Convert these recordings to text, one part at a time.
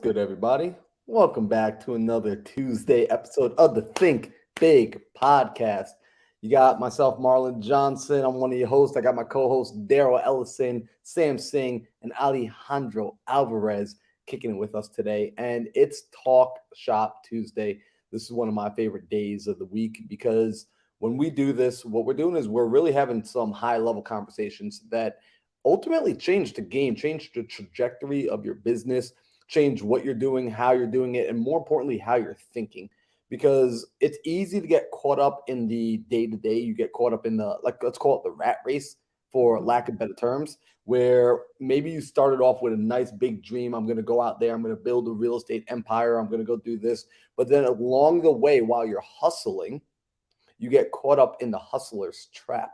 good, everybody? Welcome back to another Tuesday episode of the Think Big podcast. You got myself, Marlon Johnson. I'm one of your hosts. I got my co-hosts, Daryl Ellison, Sam Singh, and Alejandro Alvarez kicking it with us today. And it's Talk Shop Tuesday. This is one of my favorite days of the week because when we do this, what we're doing is we're really having some high-level conversations that ultimately change the game, change the trajectory of your business, change what you're doing, how you're doing it, and more importantly, how you're thinking. Because it's easy to get caught up in the day to day. You get caught up in the, like, let's call it the rat race, for lack of better terms, where maybe you started off with a nice big dream. I'm going to go out there, I'm going to build a real estate empire, I'm going to go do this. But then along the way, while you're hustling, you get caught up in the hustler's trap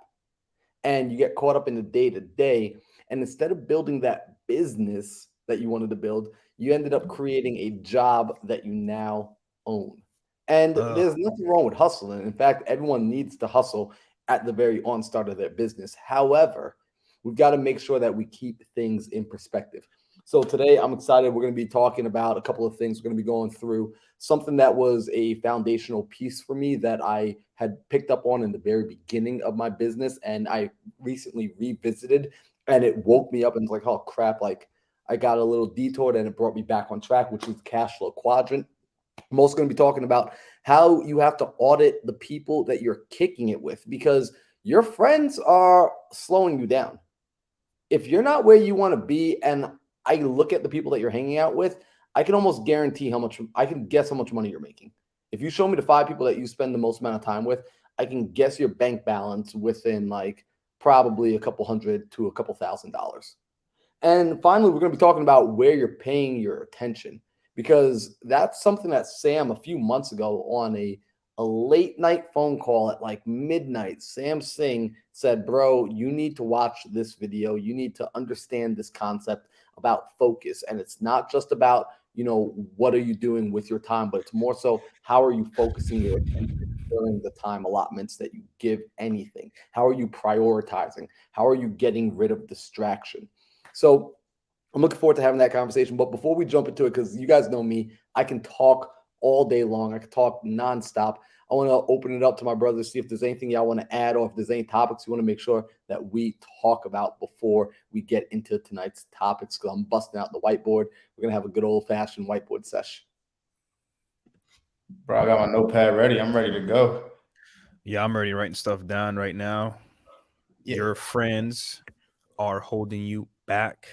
and you get caught up in the day to day. And instead of building that business that you wanted to build, you ended up creating a job that you now own. And Ugh. there's nothing wrong with hustling. In fact, everyone needs to hustle at the very onstart of their business. However, we've got to make sure that we keep things in perspective. So today I'm excited. We're going to be talking about a couple of things. We're going to be going through something that was a foundational piece for me that I had picked up on in the very beginning of my business. And I recently revisited and it woke me up and was like, oh crap, like I got a little detoured and it brought me back on track, which is the cash flow quadrant. I'm also going to be talking about how you have to audit the people that you're kicking it with because your friends are slowing you down. If you're not where you want to be, and I look at the people that you're hanging out with, I can almost guarantee how much I can guess how much money you're making. If you show me the five people that you spend the most amount of time with, I can guess your bank balance within like probably a couple hundred to a couple $1,000s. And finally, we're going to be talking about where you're paying your attention because that's something that Sam a few months ago on a late night phone call at like midnight, Sam Singh said, bro, you need to watch this video. You need to understand this concept about focus. And it's not just about, what are you doing with your time, but it's more so how are you focusing your attention during the time allotments that you give anything? How are you prioritizing? How are you getting rid of distraction? So I'm looking forward to having that conversation. But before we jump into it, because you guys know me, I can talk all day long. I can talk nonstop. I want to open it up to my brothers, see if there's anything y'all want to add or if there's any topics you want to make sure that we talk about before we get into tonight's topics. Because I'm busting out the whiteboard. We're going to have a good old-fashioned whiteboard session. Bro, I got my notepad ready. I'm ready to go. Yeah, I'm already writing stuff down right now. Yeah. Your friends are holding you back,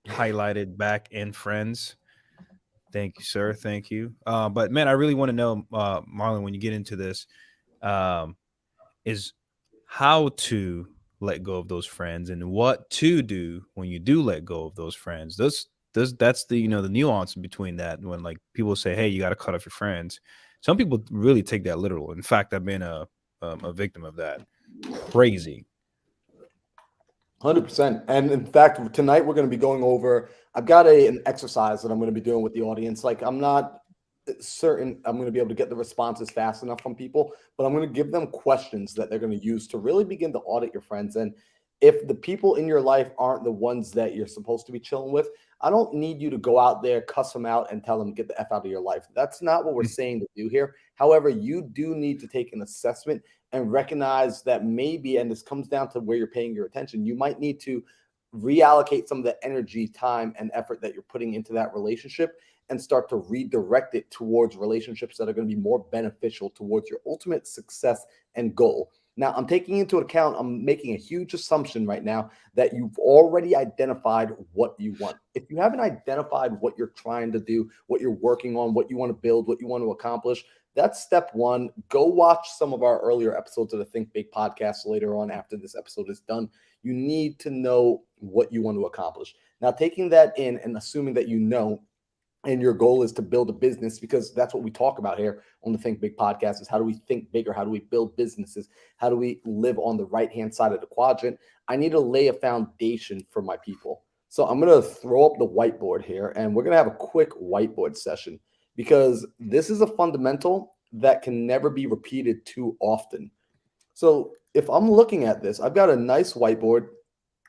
highlighted back in friends. Thank you, sir. Thank you. But man, I really want to know, Marlon, when you get into this, um, is how to let go of those friends and what to do when you do let go of those friends. That's the the nuance between that. When like people say, "Hey, you got to cut off your friends," some people really take that literal. In fact, I've been a victim of that. Crazy. 100%. And in fact, tonight we're going to be going over. I've got an exercise that I'm going to be doing with the audience. Like, I'm not certain I'm going to be able to get the responses fast enough from people, but I'm going to give them questions that they're going to use to really begin to audit your friends. And if the people in your life aren't the ones that you're supposed to be chilling with, I don't need you to go out there, cuss them out, and tell them get the F out of your life. That's not what we're saying to do here. However, you do need to take an assessment and recognize that maybe, and this comes down to where you're paying your attention, you might need to reallocate some of the energy, time, and effort that you're putting into that relationship and start to redirect it towards relationships that are going to be more beneficial towards your ultimate success and goal. Now, I'm taking into account, I'm making a huge assumption right now that you've already identified what you want. If you haven't identified what you're trying to do, what you're working on, what you want to build, what you want to accomplish, that's step one. Go watch some of our earlier episodes of the Think Big podcast later on after this episode is done. You need to know what you want to accomplish. Now, taking that in and assuming that you know, and your goal is to build a business, because that's what we talk about here on the Think Big podcast is how do we think bigger? How do we build businesses? How do we live on the right-hand side of the quadrant? I need to lay a foundation for my people. So I'm going to throw up the whiteboard here, and we're going to have a quick whiteboard session because this is a fundamental that can never be repeated too often. So if I'm looking at this, I've got a nice whiteboard.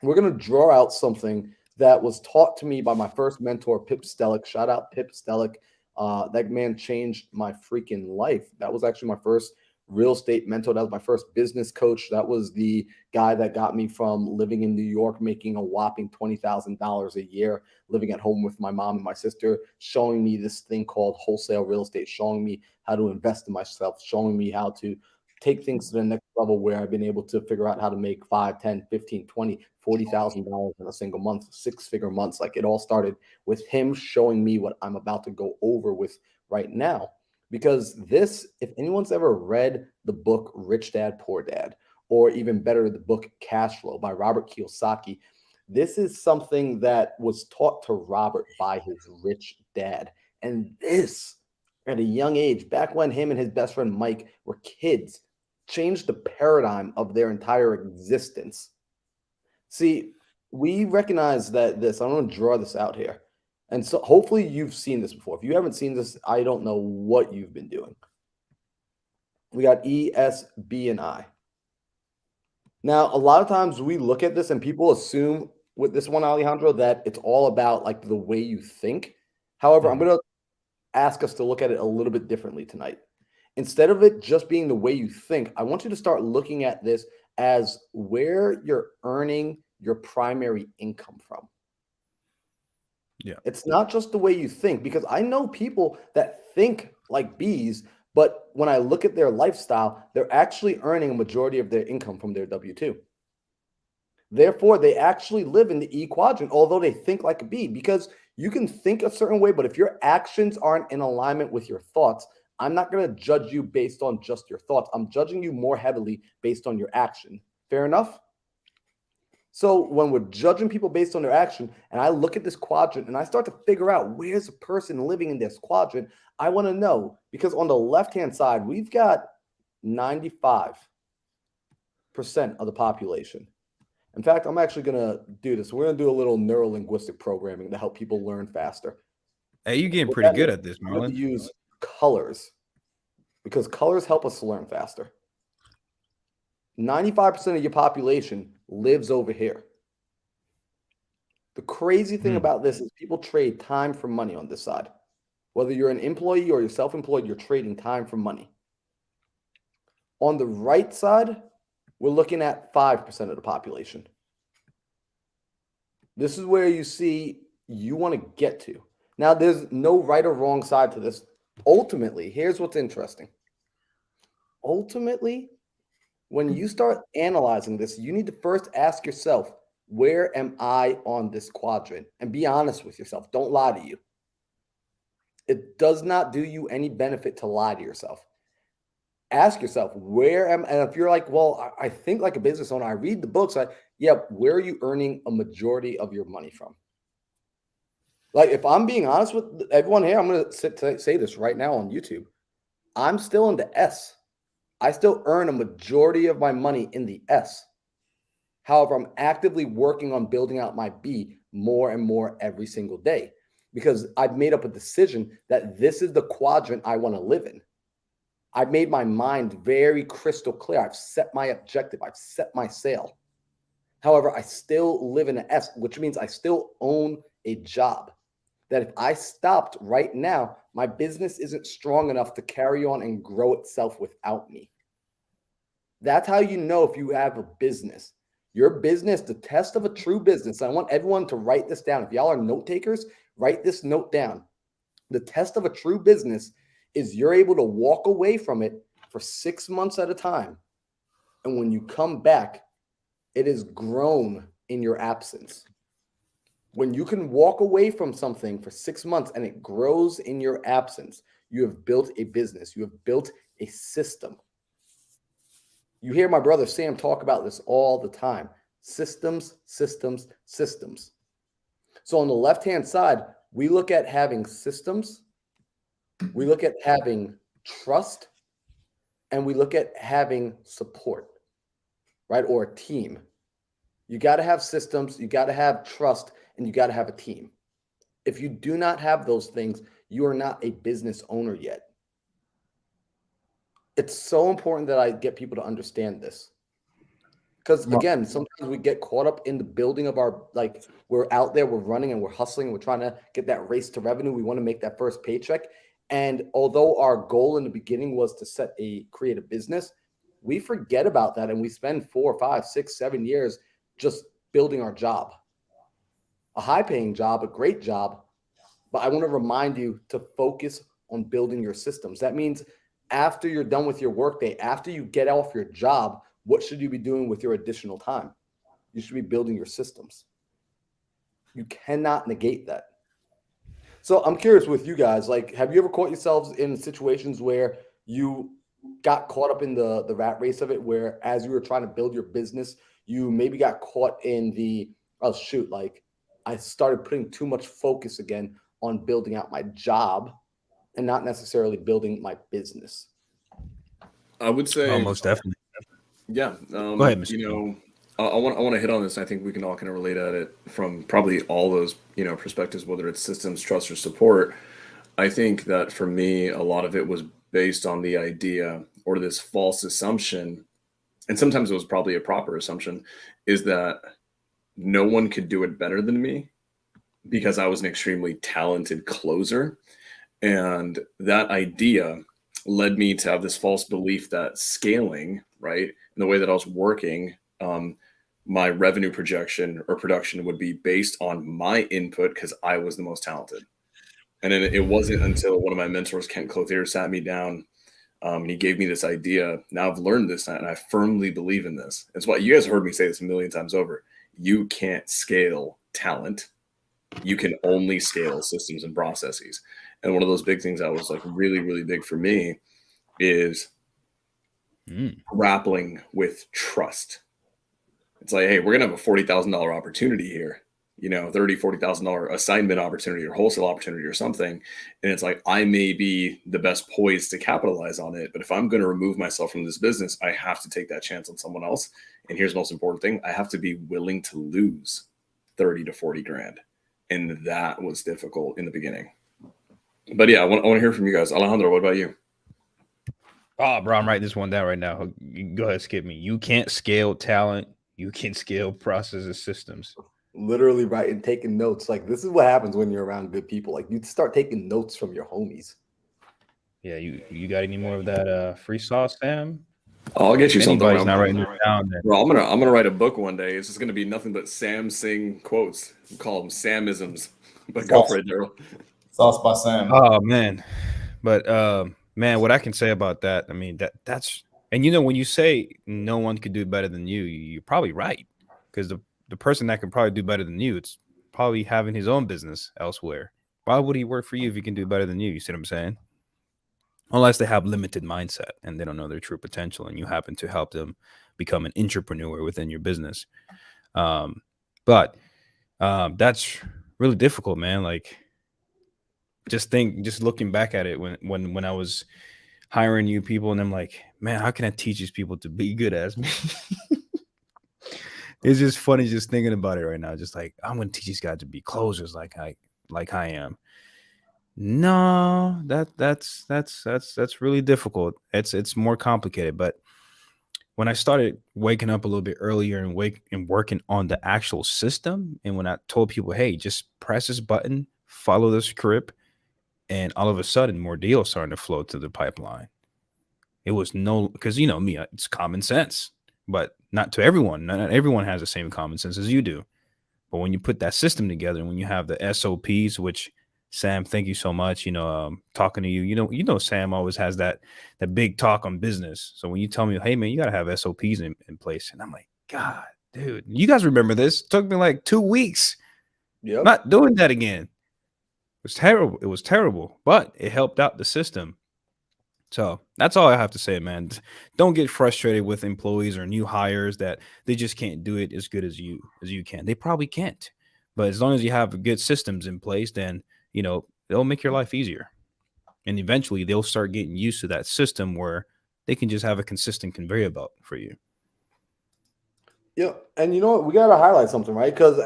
We're going to draw out something that was taught to me by my first mentor, Pip Stellick. Shout out Pip Stellick. That man changed my freaking life. That was actually my first real estate mentor. That was my first business coach. That was the guy that got me from living in New York, making a whopping $20,000 a year, living at home with my mom and my sister, showing me this thing called wholesale real estate, showing me how to invest in myself, showing me how to take things to the next level where I've been able to figure out how to make 5, 10, 15, 20, $40,000 in a single month, 6-figure months. Like, it all started with him showing me what I'm about to go over with right now. Because this, if anyone's ever read the book Rich Dad, Poor Dad, or even better, the book Cash Flow by Robert Kiyosaki, this is something that was taught to Robert by his rich dad. And this, at a young age, back when him and his best friend Mike were kids, changed the paradigm of their entire existence. See, we recognize that I'm going to draw this out here. And so hopefully you've seen this before. If you haven't seen this, I don't know what you've been doing. We got E, S, B, and I. Now, a lot of times we look at this and people assume with this one, Alejandro, that it's all about like the way you think. However, I'm going to ask us to look at it a little bit differently tonight. Instead of it just being the way you think, I want you to start looking at this as where you're earning your primary income from. Yeah. It's not just the way you think, because I know people that think like bees, but when I look at their lifestyle, they're actually earning a majority of their income from their W-2. Therefore, they actually live in the E quadrant, although they think like a bee, because you can think a certain way, but if your actions aren't in alignment with your thoughts, I'm not going to judge you based on just your thoughts. I'm judging you more heavily based on your action. Fair enough? So when we're judging people based on their action, and I look at this quadrant and I start to figure out where's a person living in this quadrant, I want to know, because on the left-hand side, we've got 95% of the population. In fact, I'm actually going to do this. We're going to do a little neuro-linguistic programming to help people learn faster. Hey, you're getting pretty good at this, I'm going Marlon. to use colors, because colors help us to learn faster. 95% of your population lives over here. The crazy thing about this is people trade time for money on this side. Whether you're an employee or you're self-employed, you're trading time for money. On the right side, we're looking at 5% of the population. This is where you see you want to get to. Now, there's no right or wrong side to this. Ultimately, here's what's interesting. Ultimately, when you start analyzing this, you need to first ask yourself, where am I on this quadrant? And be honest with yourself. Don't lie to you. It does not do you any benefit to lie to yourself. Ask yourself, and if you're like, well, I think like a business owner, I read the books, where are you earning a majority of your money from? Like, if I'm being honest with everyone here, I'm going to say this right now on YouTube. I'm still in the S. I still earn a majority of my money in the S. However, I'm actively working on building out my B more and more every single day, because I've made up a decision that this is the quadrant I want to live in. I've made my mind very crystal clear. I've set my objective. I've set my sail. However, I still live in an S, which means I still own a job. That if I stopped right now, my business isn't strong enough to carry on and grow itself without me. That's how you know if you have a business. Your business, the test of a true business, I want everyone to write this down. If y'all are note takers, write this note down. The test of a true business is you're able to walk away from it for 6 months at a time. And when you come back, it is grown in your absence. When you can walk away from something for 6 months and it grows in your absence, you have built a business. You have built a system. You hear my brother Sam talk about this all the time. Systems, systems, systems. So on the left-hand side, we look at having systems, we look at having trust, and we look at having support, right? Or a team. You got to have systems, you got to have trust, and you got to have a team. If you do not have those things, you are not a business owner yet. It's so important that I get people to understand this. Because again, sometimes we get caught up in the building of our, like, we're out there, we're running and we're hustling, we're trying to get that race to revenue. We want to make that first paycheck. And although our goal in the beginning was to create a business, we forget about that and we spend 4, 5, 6, 7 years just building our job. A high-paying job, a great job, but I want to remind you to focus on building your systems. That means after you're done with your workday, after you get off your job, what should you be doing with your additional time? You should be building your systems. You cannot negate that. So I'm curious with you guys, like, have you ever caught yourselves in situations where you got caught up in the rat race of it, where as you were trying to build your business, you maybe got caught in the, oh shoot, like I started putting too much focus again on building out my job and not necessarily building my business? I would say Almost definitely. Yeah. Go ahead, Mr. I want to hit on this. I think we can all kind of relate at it from probably all those, perspectives, whether it's systems, trust, or support. I think that for me, a lot of it was based on the idea or this false assumption, and sometimes it was probably a proper assumption, is that no one could do it better than me because I was an extremely talented closer. And that idea led me to have this false belief that scaling, right, in the way that I was working, my revenue projection or production would be based on my input because I was the most talented. And then it wasn't until one of my mentors, Kent Clothier, sat me down and he gave me this idea. Now I've learned this and I firmly believe in this. It's why you guys heard me say this a million times over. You can't scale talent. You can only scale systems and processes. And one of those big things that was like really, really big for me is grappling with trust. It's like, hey, we're going to have a $40,000 opportunity here, $30,000, $40,000 assignment opportunity or wholesale opportunity or something. And it's like, I may be the best poised to capitalize on it. But if I'm going to remove myself from this business, I have to take that chance on someone else. And here's the most important thing. I have to be willing to lose 30 to 40 grand. And that was difficult in the beginning. But yeah, I want to hear from you guys. Alejandro, what about you? Oh, bro, I'm writing this one down right now. Go ahead, skip me. You can't scale talent. You can scale processes, systems. Literally writing, taking notes. Like, this is what happens when you're around good people. Like, you start taking notes from your homies. Yeah, you got any more of that free sauce, Sam? I'll get you something. Anybody's not writing it down. Then. Bro, I'm gonna write a book one day. It's just gonna be nothing but Sam Singh quotes. We call them Samisms. But go for it, Daryl. Sauce by Sam. Oh man, but man, what I can say about that, I mean that's and when you say no one could do better than you, you're probably right, because the person that can probably do better than you, it's probably having his own business elsewhere. Why would he work for you if he can do better than you? You see what I'm saying? Unless they have limited mindset and they don't know their true potential, and you happen to help them become an entrepreneur within your business. But that's really difficult, man. Like, just looking back at it when I was hiring new people, and I'm like, man, how can I teach these people to be good as me? It's just funny just thinking about it right now. Just like, I'm going to teach these guys to be closers like I am. No, that's really difficult. It's more complicated. But when I started waking up a little bit earlier and working on the actual system, and when I told people, hey, just press this button, follow the script, and all of a sudden more deals starting to flow to the pipeline. It was because me, it's common sense, but not to everyone. Not everyone has the same common sense as you do. But when you put that system together, and when you have the SOPs, which Sam, thank you so much. Talking to you, Sam always has that big talk on business. So when you tell me, hey man, you gotta have SOPs in place, and I'm like, God, dude, you guys remember this? It took me like 2 weeks. Yep. Not doing that again. It was terrible. It was terrible, but it helped out the system. So that's all I have to say, man. Don't get frustrated with employees or new hires that they just can't do it as good as you can. They probably can't, but as long as you have good systems in place, then they'll make your life easier. And eventually they'll start getting used to that system where they can just have a consistent conveyor belt for you. Yeah. And you know what? We got to highlight something, right? Because,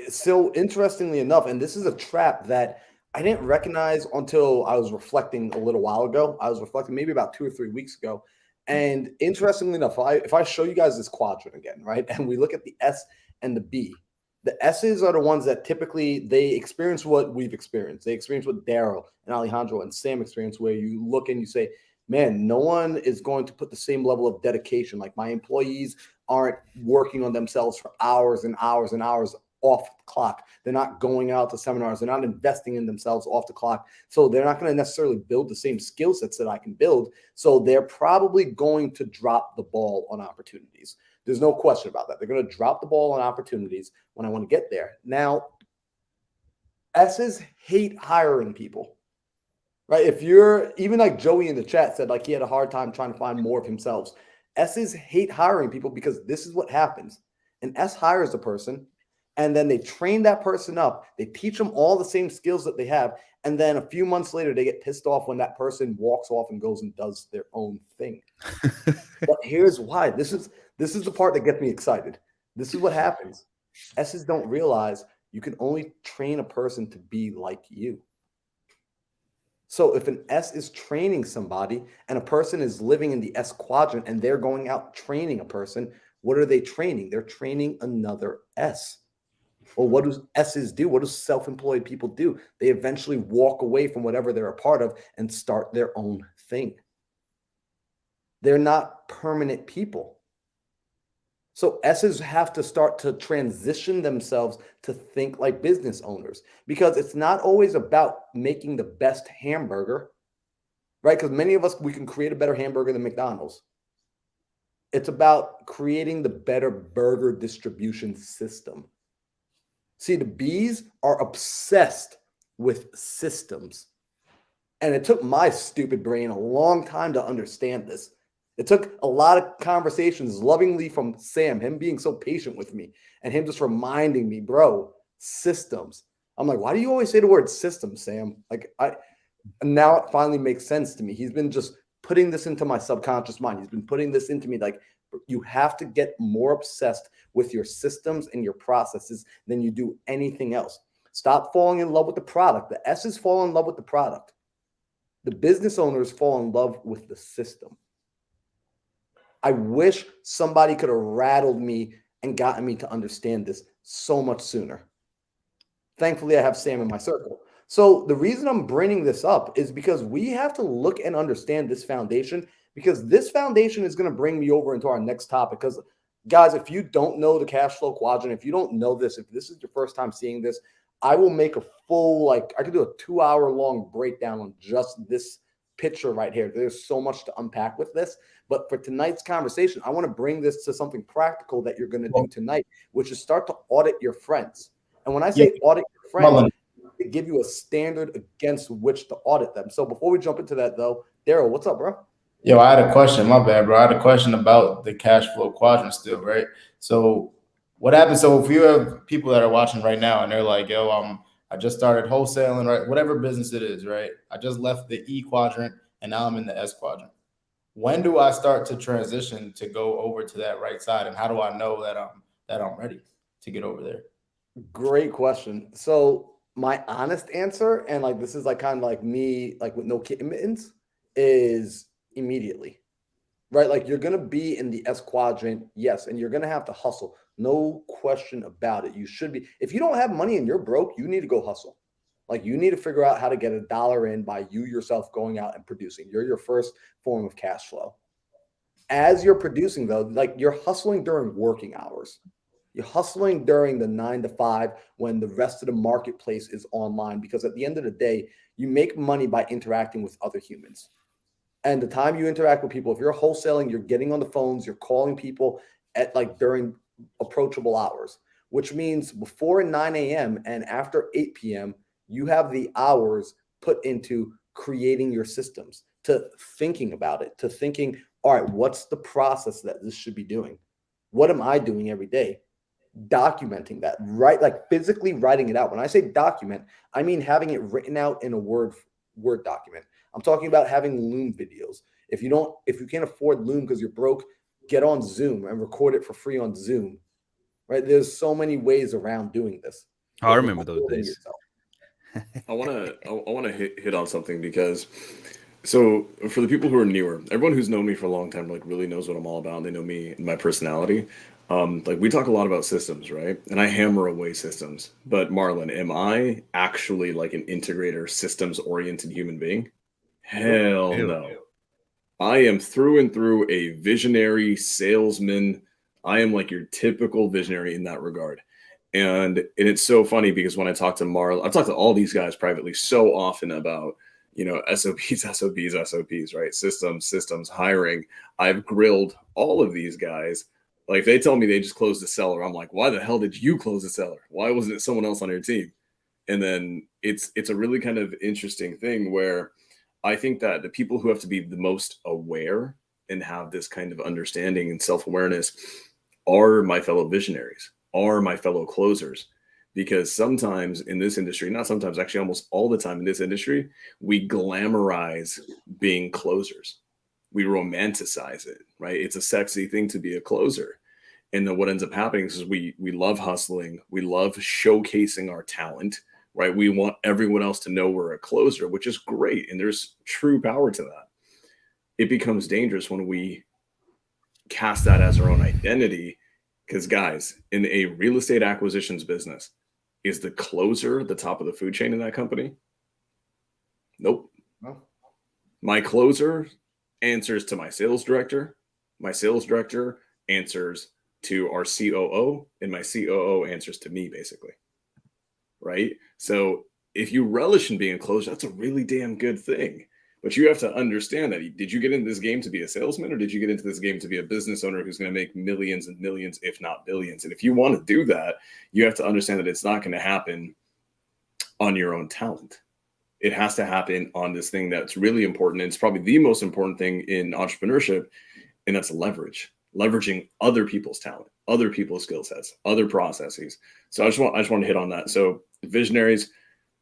so interestingly enough, and this is a trap that I didn't recognize until I was reflecting a little while ago. I was reflecting maybe about 2 or 3 weeks ago. And interestingly enough, if I show you guys this quadrant again, right, and we look at the S and the B, the S's are the ones that typically they experience what we've experienced. They experience what Daryl and Alejandro and Sam experienced, where you look and you say, man, no one is going to put the same level of dedication. Like my employees aren't working on themselves for hours and hours and hours off the clock. They're not going out to seminars. They're not investing in themselves off the clock. So they're not going to necessarily build the same skill sets that I can build. So they're probably going to drop the ball on opportunities. There's no question about that. They're going to drop the ball on opportunities when I want to get there. Now, S's hate hiring people, right? If you're even like Joey in the chat said, like he had a hard time trying to find more of himself. S's hate hiring people because this is what happens. An S hires a person, and then they train that person up. They teach them all the same skills that they have. And then a few months later, they get pissed off when that person walks off and goes and does their own thing. But here's why. This is the part that gets me excited. This is what happens. S's don't realize you can only train a person to be like you. So if an S is training somebody and a person is living in the S quadrant and they're going out training a person, what are they training? They're training another S. Well, what do S's do? What do self-employed people do? They eventually walk away from whatever they're a part of and start their own thing. They're not permanent people. So S's have to start to transition themselves to think like business owners, because it's not always about making the best hamburger, right? Because many of us, we can create a better hamburger than McDonald's. It's about creating the better burger distribution system. See, the B's are obsessed with systems. And it took my stupid brain a long time to understand this. It took a lot of conversations lovingly from Sam, him being so patient with me and him just reminding me, bro, systems. I'm like, why do you always say the word system, Sam? Like, now it finally makes sense to me. He's been just putting this into my subconscious mind. He's been putting this into me, like, you have to get more obsessed with your systems and your processes than you do anything else. Stop falling in love with the product. The S's fall in love with the product. The business owners fall in love with the system. I wish somebody could have rattled me and gotten me to understand this so much sooner. Thankfully, I have Sam in my circle. So the reason I'm bringing this up is because we have to look and understand this foundation, because this foundation is going to bring me over into our next topic. Because, guys, if you don't know the cash flow quadrant, if you don't know this, if this is your first time seeing this, I will make a full, like, I could do a 2-hour-long breakdown on just this picture right here. There's so much to unpack with this. But for tonight's conversation, I want to bring this to something practical that you're going to do tonight, which is start to audit your friends. And when I say audit your friends, to give you a standard against which to audit them. So before we jump into that, though, Daryl, what's up, bro? Yo, I had a question. My bad, bro. I had a question about the cash flow quadrant still, right? So what happens? So if you have people that are watching right now and they're like, yo, I just started wholesaling, right? Whatever business it is, right? I just left the E quadrant and now I'm in the S quadrant. When do I start to transition to go over to that right side? And how do I know that I'm ready to get over there? Great question. So my honest answer, and like this is like kind of like me, like with no kitten mittens, is immediately, right? Like you're going to be in the S quadrant, yes, and you're going to have to hustle. No question about it. You should be. If you don't have money and you're broke, you need to go hustle. Like you need to figure out how to get $1 in by you yourself going out and producing. You're your first form of cash flow. As you're producing, though, like you're hustling during working hours. You're hustling during the 9 to 5 when the rest of the marketplace is online, because at the end of the day, you make money by interacting with other humans. And the time you interact with people, if you're wholesaling, you're getting on the phones, you're calling people at like during approachable hours, which means before 9 a.m. and after 8 p.m., you have the hours put into creating your systems, to thinking about it, to thinking, all right, what's the process that this should be doing? What am I doing every day? Documenting that, right? Like physically writing it out. When I say document, I mean having it written out in a Word document. I'm talking about having Loom videos. If you can't afford Loom because you're broke, get on Zoom and record it for free on Zoom, right? There's so many ways around doing this. I remember those days. I want to hit on something, because So for the people who are newer, everyone who's known me for a long time like really knows what I'm all about. They know me and my personality. Like we talk a lot about systems, right? And I hammer away systems. But Marlon, am I actually like an integrator, systems oriented human being? Hell Ew. no. I am through and through a visionary salesman. I am like your typical visionary in that regard. And it's so funny because when I talk to Marl, I talk to all these guys privately so often about, SOPs, SOPs, SOPs, right? Systems, hiring. I've grilled all of these guys. Like if they tell me they just closed the seller, I'm like, why the hell did you close the seller? Why wasn't it someone else on your team? And then it's a really kind of interesting thing where I think that the people who have to be the most aware and have this kind of understanding and self-awareness are my fellow visionaries, are my fellow closers. Because sometimes in this industry, not sometimes, actually almost all the time in this industry, we glamorize being closers. We romanticize it, right? It's a sexy thing to be a closer. And then what ends up happening is we love hustling, we love showcasing our talent, right? We want everyone else to know we're a closer, which is great. And there's true power to that. It becomes dangerous when we cast that as our own identity. Because, guys, in a real estate acquisitions business, is the closer the top of the food chain in that company? Nope. No. My closer answers to my sales director. My sales director answers to our COO, and my COO answers to me, basically. Right? So if you relish in being a closer, that's a really damn good thing. But you have to understand that. Did you get into this game to be a salesman, or did you get into this game to be a business owner who's going to make millions and millions, if not billions? And if you want to do that, you have to understand that it's not going to happen on your own talent. It has to happen on this thing that's really important. And it's probably the most important thing in entrepreneurship, and that's leveraging other people's talent, other people's skill sets, other processes. So I just want to hit on that. So visionaries,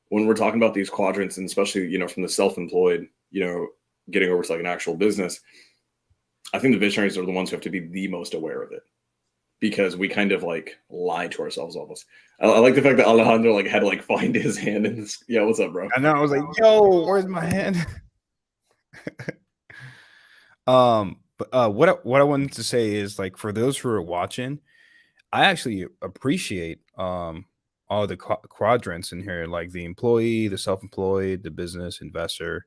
when we're talking about these quadrants, and especially, from the self-employed, getting over to like an actual business, I think the visionaries are the ones who have to be the most aware of it, because we kind of like lie to ourselves almost. I like the fact that Alejandro like had to like find his hand in this. Yeah, what's up, bro? I know. I was like, yo, where's my hand? But what I wanted to say is, like, for those who are watching, I actually appreciate all the quadrants in here, like the employee, the self-employed, the business, investor.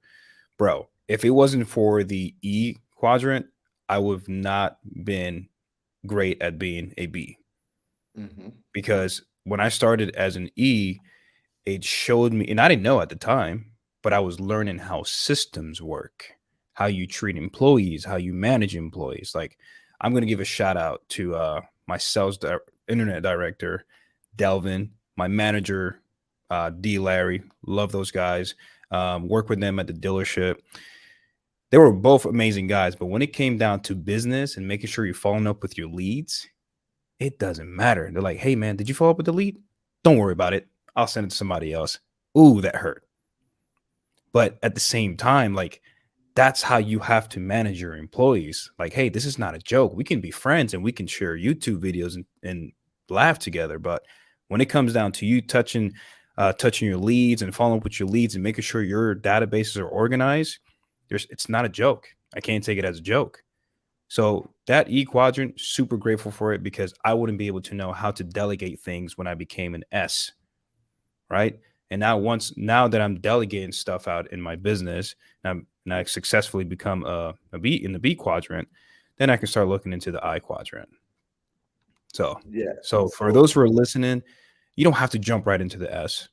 Bro, if it wasn't for the E quadrant, I would have not been great at being a B. Mm-hmm. Because when I started as an E, it showed me, and I didn't know at the time, but I was learning how systems work, how you treat employees, how you manage employees. Like, I'm going to give a shout out to my internet director, Delvin, my manager, D. Larry. Love those guys. Work with them at the dealership. They were both amazing guys, but when it came down to business and making sure you're following up with your leads, it doesn't matter. They're like, hey, man, did you follow up with the lead? Don't worry about it. I'll send it to somebody else. Ooh, that hurt. But at the same time, like, that's how you have to manage your employees. Like, hey, this is not a joke. We can be friends and we can share YouTube videos and laugh together. But when it comes down to you touching your leads and following up with your leads and making sure your databases are organized, it's not a joke. I can't take it as a joke. So that E quadrant, super grateful for it, because I wouldn't be able to know how to delegate things when I became an S, right? And now that I'm delegating stuff out in my business, and I successfully become a B in the B quadrant, then I can start looking into the I quadrant. So Yeah. So for those who are listening, you don't have to jump right into the S.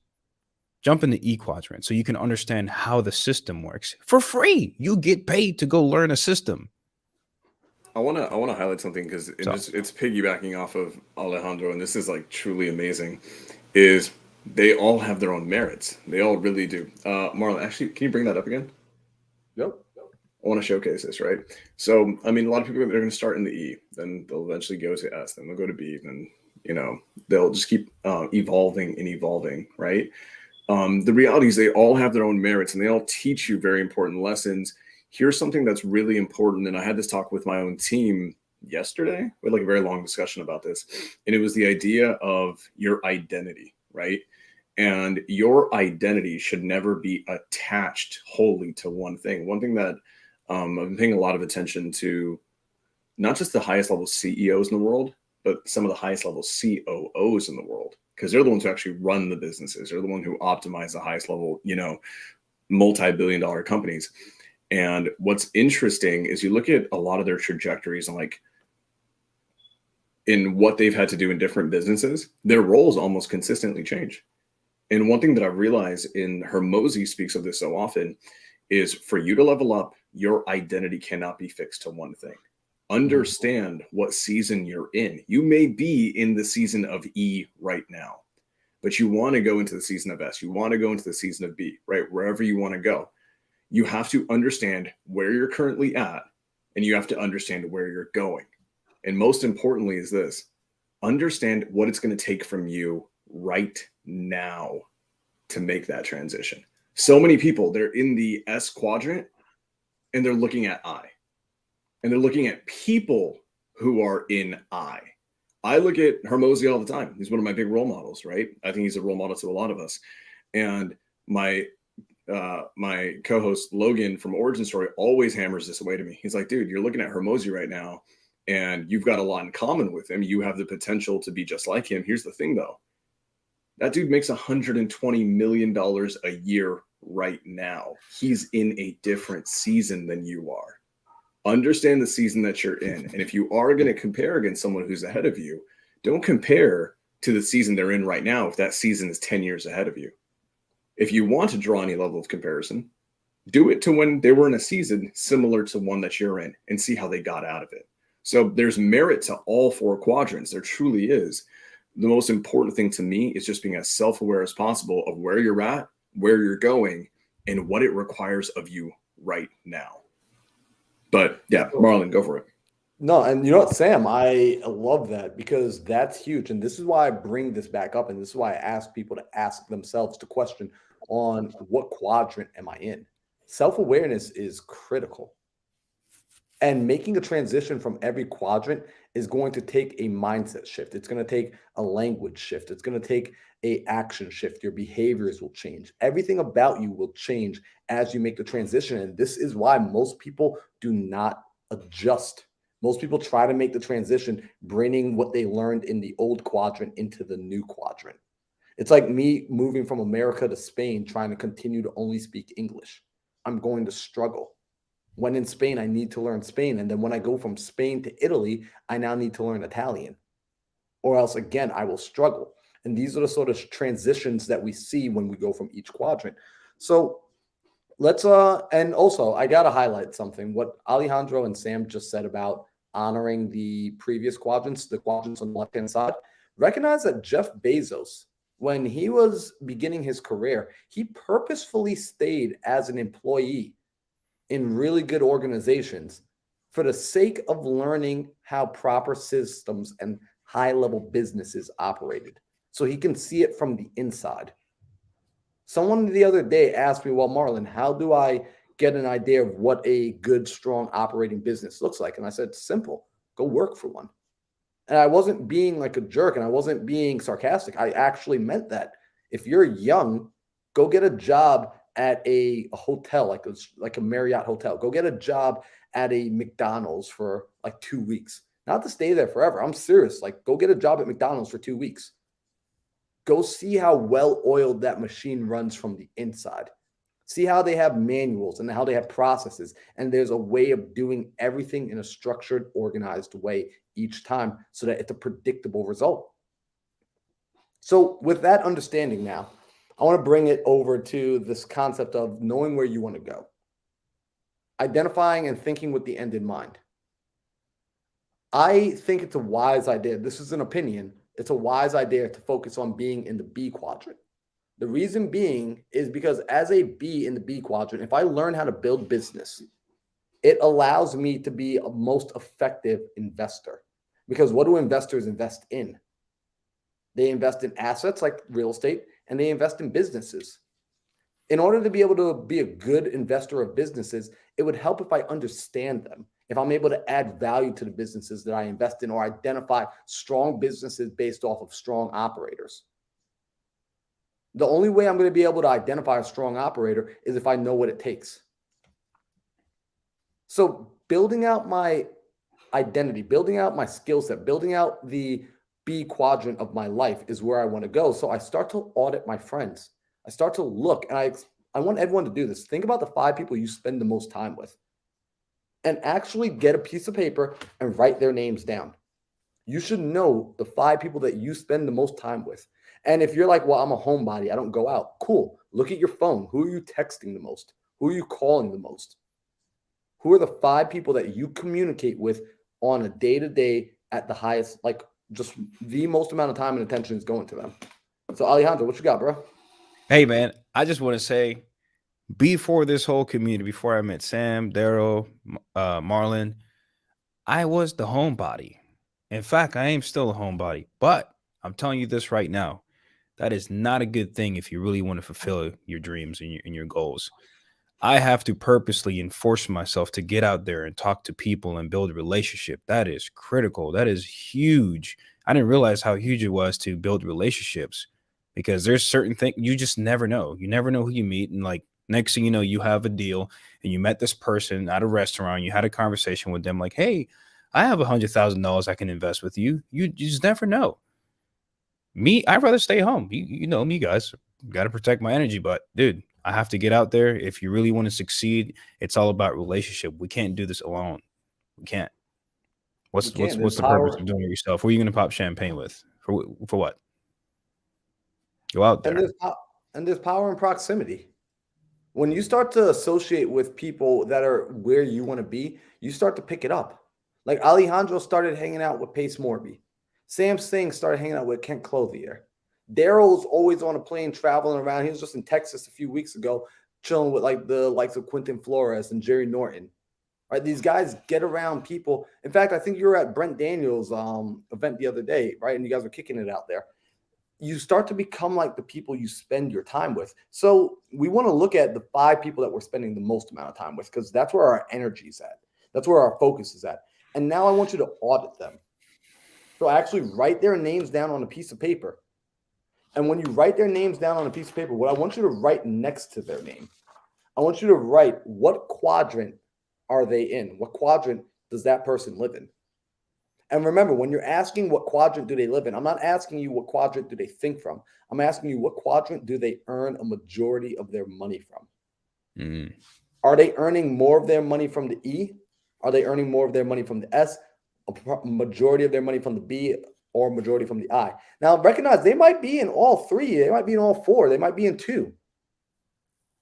Jump in the E quadrant so you can understand how the system works for free. You get paid to go learn a system. I want to highlight something because it's piggybacking off of Alejandro, and this is like truly amazing. Is they all have their own merits. They all really do. Marlon, actually, can you bring that up again? Yep. I want to showcase this, right? So, I mean, a lot of people, they're going to start in the E, then they'll eventually go to S, then they'll go to B, then, they'll just keep evolving and evolving, right? The reality is they all have their own merits and they all teach you very important lessons. Here's something that's really important. And I had this talk with my own team yesterday. We had like a very long discussion about this. And it was the idea of your identity, right? And your identity should never be attached wholly to one thing. One thing that I've been paying a lot of attention to, not just the highest level CEOs in the world, but some of the highest level COOs in the world, because they're the ones who actually run the businesses. They're the one who optimize the highest level, multi-billion-dollar companies. And what's interesting is you look at a lot of their trajectories and like in what they've had to do in different businesses, their roles almost consistently change. And one thing that I've realized, in Hormozi speaks of this so often, is for you to level up, your identity cannot be fixed to one thing. Understand what season you're in. You may be in the season of E right now, but you want to go into the season of S. You want to go into the season of B, right? Wherever you want to go. You have to understand where you're currently at, and you have to understand where you're going. And most importantly is this: understand what it's going to take from you right now to make that transition. So many people, they're in the S quadrant and they're looking at I. And they're looking at people who are in I. I look at Hormozi all the time. He's one of my big role models, right? I think he's a role model to a lot of us. And my co-host Logan from Origin Story always hammers this away to me. He's like, dude, you're looking at Hormozi right now and you've got a lot in common with him. You have the potential to be just like him. Here's the thing though. That dude makes $120 million a year right now. He's in a different season than you are. Understand the season that you're in. And if you are going to compare against someone who's ahead of you, don't compare to the season they're in right now if that season is 10 years ahead of you. If you want to draw any level of comparison, do it to when they were in a season similar to one that you're in and see how they got out of it. So there's merit to all four quadrants. There truly is. The most important thing to me is just being as self-aware as possible of where you're at, where you're going, and what it requires of you right now. But yeah, Marlon, go for it. No, and you know what, Sam, I love that because that's huge. And this is why I bring this back up. And this is why I ask people to ask themselves the question on what quadrant am I in? Self-awareness is critical. And making a transition from every quadrant is going to take a mindset shift. It's going to take a language shift. It's going to take a action shift. Your behaviors will change. Everything about you will change as you make the transition. And this is why most people do not adjust. Most people try to make the transition, bringing what they learned in the old quadrant into the new quadrant. It's like me moving from America to Spain, trying to continue to only speak English. I'm going to struggle. When in Spain, I need to learn Spain. And then when I go from Spain to Italy, I now need to learn Italian. Or else, again, I will struggle. And these are the sort of transitions that we see when we go from each quadrant. So let's, and also, I got to highlight something. What Alejandro and Sam just said about honoring the previous quadrants, the quadrants on the left-hand side. Recognize that Jeff Bezos, when he was beginning his career, he purposefully stayed as an employee in really good organizations for the sake of learning how proper systems and high-level businesses operated, so he can see it from the inside. Someone the other day asked me, well, Marlon, how do I get an idea of what a good, strong operating business looks like? And I said, simple, go work for one. And I wasn't being like a jerk and I wasn't being sarcastic. I actually meant that. If you're young, go get a job at a hotel, like a Marriott hotel. Go get a job at a McDonald's for like 2 weeks. Not to stay there forever. I'm serious. Like, go get a job at McDonald's for 2 weeks. Go see how well-oiled that machine runs from the inside. See how they have manuals and how they have processes. And there's a way of doing everything in a structured, organized way each time so that it's a predictable result. So with that understanding now, I want to bring it over to this concept of knowing where you want to go. Identifying and thinking with the end in mind. I think it's a wise idea. This is an opinion. It's a wise idea to focus on being in the B quadrant. The reason being is because as a B in the B quadrant, if I learn how to build business, it allows me to be a most effective investor. Because what do investors invest in? They invest in assets like real estate, and they invest in businesses. In order to be able to be a good investor of businesses, it would help if I understand them. If I'm able to add value to the businesses that I invest in or identify strong businesses based off of strong operators. The only way I'm going to be able to identify a strong operator is if I know what it takes. So building out my identity, building out my skill set, building out the B quadrant of my life is where I want to go. So I start to audit my friends. I start to look, and I want everyone to do this. Think about the 5 people you spend the most time with and actually get a piece of paper and write their names down. You should know the 5 people that you spend the most time with. And if you're like, well, I'm a homebody, I don't go out. Cool. Look at your phone. Who are you texting the most? Who are you calling the most? Who are the 5 people that you communicate with on a day-to-day at the highest, like just the most amount of time and attention is going to them? So Alejandro, what you got, bro? Hey, man, I just want to say, before this whole community, before I met Sam, Daryl, Marlon, I was the homebody. In fact, I am still a homebody, but I'm telling you this right now. That is not a good thing if you really want to fulfill your dreams and your goals. I have to purposely enforce myself to get out there and talk to people and build a relationship. That is critical. That is huge. I didn't realize how huge it was to build relationships, because there's certain things you just never know. You never know who you meet. And like next thing you know, you have a deal and you met this person at a restaurant. You had a conversation with them like, hey, I have $100,000 I can invest with you. You just never know. Me, I'd rather stay home. You know me, guys. Got to protect my energy. But dude, I have to get out there. If you really want to succeed, it's all about relationship. We can't do this alone. We can't. What's the purpose of doing it yourself? Who are you going to pop champagne with? For what? Go out there. And there's power in proximity. When you start to associate with people that are where you want to be, you start to pick it up. Like Alejandro started hanging out with Pace Morby. Sam Singh started hanging out with Kent Clothier. Daryl's always on a plane traveling around. He was just in Texas a few weeks ago, chilling with like the likes of Quentin Flores and Jerry Norton. Right? These guys get around people. In fact, I think you were at Brent Daniels' event the other day, right? And you guys were kicking it out there. You start to become like the people you spend your time with. So we want to look at the 5 people that we're spending the most amount of time with, because that's where our energy is at. That's where our focus is at. And now I want you to audit them. So actually write their names down on a piece of paper. And when you write their names down on a piece of paper, what I want you to write next to their name, I want you to write what quadrant are they in? What quadrant does that person live in? And remember, when you're asking what quadrant do they live in, I'm not asking you what quadrant do they think from. I'm asking you what quadrant do they earn a majority of their money from? Mm. Are they earning more of their money from the E? Are they earning more of their money from the S? A majority of their money from the B, or majority from the I? Now, recognize they might be in all 3. They might be in all 4. They might be in 2.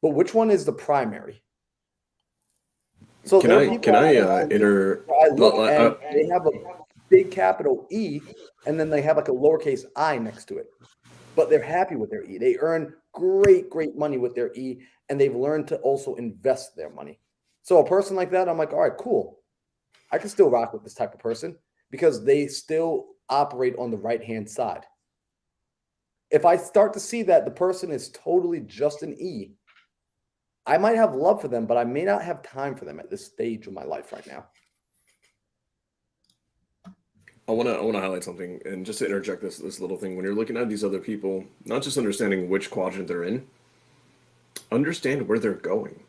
But which one is the primary? So Can I enter? I look and they have a big capital E, and then they have like a lowercase I next to it. But they're happy with their E. They earn great money with their E, and they've learned to also invest their money. So a person like that, I'm like, all right, cool. I can still rock with this type of person because they still operate on the right-hand side. If I start to see that the person is totally just an E, I might have love for them, but I may not have time for them at this stage of my life right now. I want to highlight something, and just to interject this little thing. When you're looking at these other people, not just understanding which quadrant they're in, understand where they're going.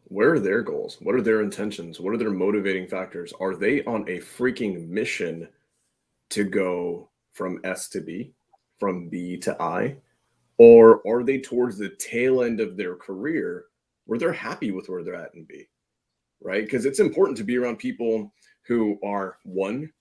Where are their goals? What are their intentions? What are their motivating factors? Are they on a freaking mission to go from S to B, from B to I? Or are they towards the tail end of their career where they're happy with where they're at in B, right? Because it's important to be around people who are, one,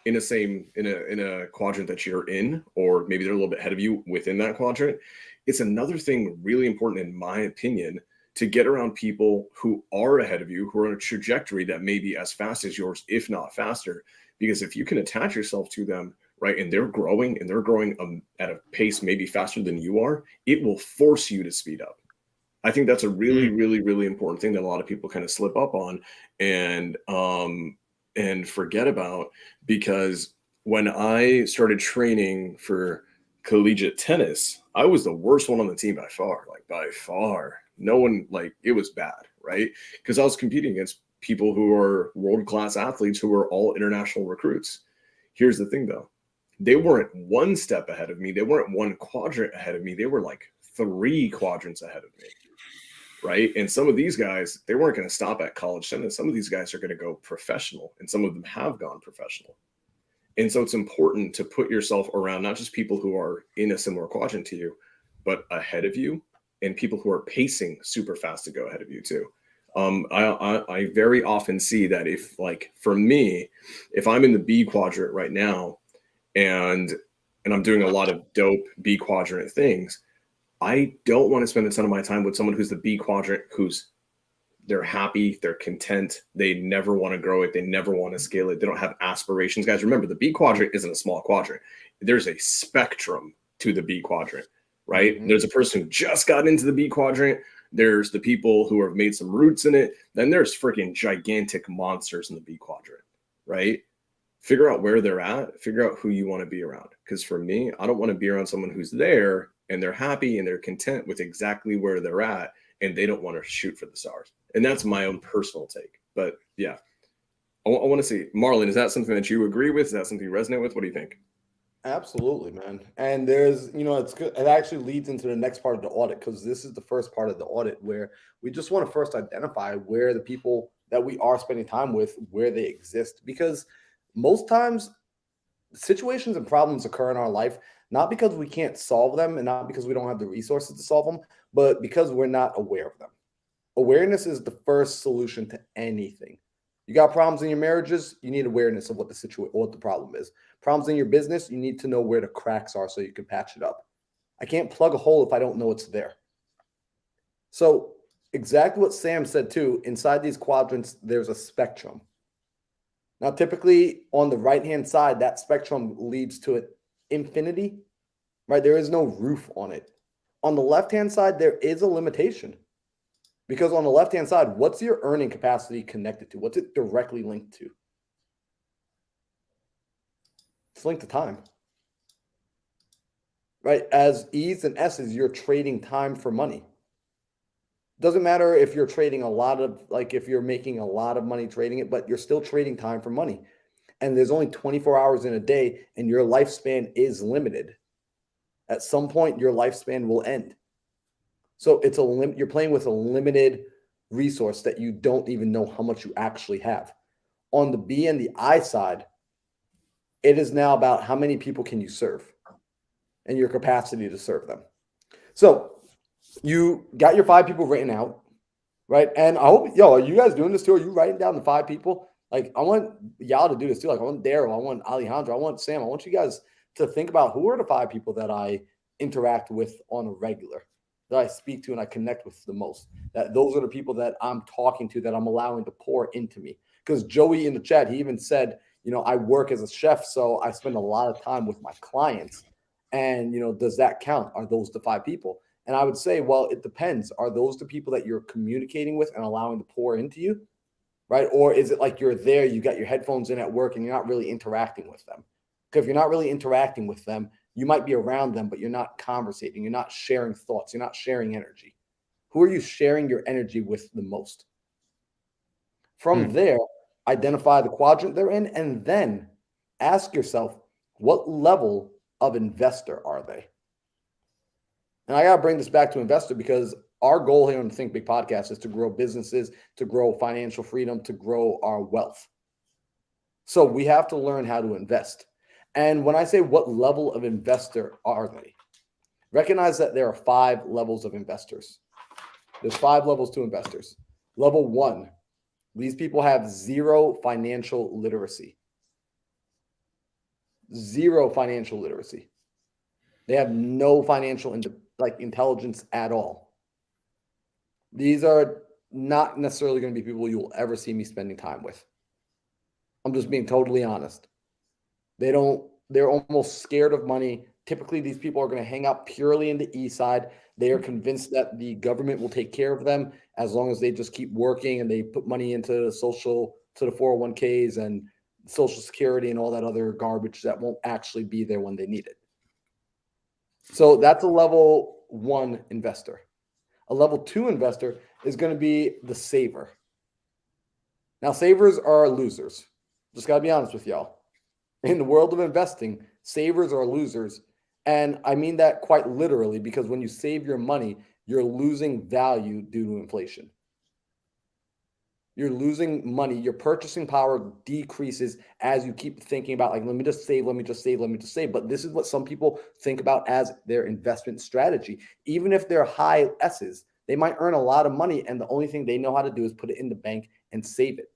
in a quadrant that you're in, or maybe they're a little bit ahead of you within that quadrant. It's another thing really important, in my opinion, to get around people who are ahead of you, who are on a trajectory that may be as fast as yours, if not faster. Because if you can attach yourself to them, right, and they're growing at a pace maybe faster than you are, it will force you to speed up. I think that's a really, really, really important thing that a lot of people kind of slip up on and forget about. Because when I started training for collegiate tennis, I was the worst one on the team by far. No one, it was bad, right? Because I was competing against people who are world-class athletes who are all international recruits. Here's the thing, though. they weren't one step ahead of me. They weren't one quadrant ahead of me. They were like 3 quadrants ahead of me. Right. And some of these guys, they weren't going to stop at college sentence. Some of these guys are going to go professional, and some of them have gone professional. And so it's important to put yourself around not just people who are in a similar quadrant to you, but ahead of you, and people who are pacing super fast to go ahead of you too. I very often see that if, like, for me, if I'm in the B quadrant right now and I'm doing a lot of dope B quadrant things, I don't want to spend a ton of my time with someone who's the B quadrant, they're happy, they're content, they never want to grow it, they never want to scale it, they don't have aspirations. Guys, remember, the B quadrant isn't a small quadrant. There's a spectrum to the B quadrant, right? Mm-hmm. There's a person who just got into the B quadrant. There's the people who have made some roots in it. Then there's freaking gigantic monsters in the B quadrant, right? Figure out where they're at, figure out who you want to be around. Because for me, I don't want to be around someone who's there and they're happy and they're content with exactly where they're at, and they don't want to shoot for the stars. And that's my own personal take. But yeah, I want to see, Marlon, is that something that you agree with? Is that something you resonate with? What do you think? Absolutely, man. And there's, it's good. It actually leads into the next part of the audit, because this is the first part of the audit where we just want to first identify where the people that we are spending time with, where they exist. Because most times situations and problems occur in our life, not because we can't solve them and not because we don't have the resources to solve them, but because we're not aware of them. Awareness is the first solution to anything. You got problems in your marriages, you need awareness of what the problem is. Problems in your business, you need to know where the cracks are so you can patch it up. I can't plug a hole if I don't know it's there. So exactly what Sam said too, inside these quadrants, there's a spectrum. Now, typically on the right-hand side, that spectrum leads to infinity, right? There is no roof on it. On the left-hand side, there is a limitation, because on the left-hand side, what's your earning capacity connected to? What's it directly linked to? It's linked to time, right? As E's and S's, you're trading time for money. Doesn't matter if you're trading if you're making a lot of money trading it, but you're still trading time for money. And there's only 24 hours in a day, and your lifespan is limited. At some point, your lifespan will end. So it's you're playing with a limited resource that you don't even know how much you actually have. On the B and the I side, it is now about how many people can you serve and your capacity to serve them. So you got your 5 people written out, right? And I hope, are you guys doing this too? Are you writing down the 5 people? Like, I want y'all to do this too. Like, I want Daryl, I want Alejandro, I want Sam, I want you guys to think about who are the 5 people that I interact with on a regular, that I speak to and I connect with the most. That those are the people that I'm talking to, that I'm allowing to pour into me. Because Joey in the chat, he even said, I work as a chef, so I spend a lot of time with my clients. And, does that count? Are those the 5 people? And I would say, well, it depends. Are those the people that you're communicating with and allowing to pour into you, right? Or is it like you're there, you got your headphones in at work and you're not really interacting with them? Because if you're not really interacting with them, you might be around them, but you're not conversating. You're not sharing thoughts. You're not sharing energy. Who are you sharing your energy with the most? From there, identify the quadrant they're in, and then ask yourself, what level of investor are they? And I got to bring this back to investor, because our goal here on the Think Big podcast is to grow businesses, to grow financial freedom, to grow our wealth. So we have to learn how to invest. And when I say what level of investor are they, recognize that there are 5 levels of investors. There's 5 levels to investors. Level 1, these people have 0 financial literacy. 0 financial literacy. They have no financial intelligence at all. These are not necessarily going to be people you'll ever see me spending time with. I'm just being totally honest. They're almost scared of money. Typically, these people are going to hang out purely in the E side. They are convinced that the government will take care of them as long as they just keep working and they put money into the 401ks and Social Security and all that other garbage that won't actually be there when they need it. So that's a level 1 investor. A level 2 investor is going to be the saver. Now, savers are losers. Just got to be honest with y'all. In the world of investing, Savers are losers. And I mean that quite literally, because when you save your money, you're losing value due to inflation. You're losing money. Your purchasing power decreases as you keep thinking about, like, let me just save, let me just save, let me just save. But this is what some people think about as their investment strategy. Even if they're high S's, they might earn a lot of money, and the only thing they know how to do is put it in the bank and save it.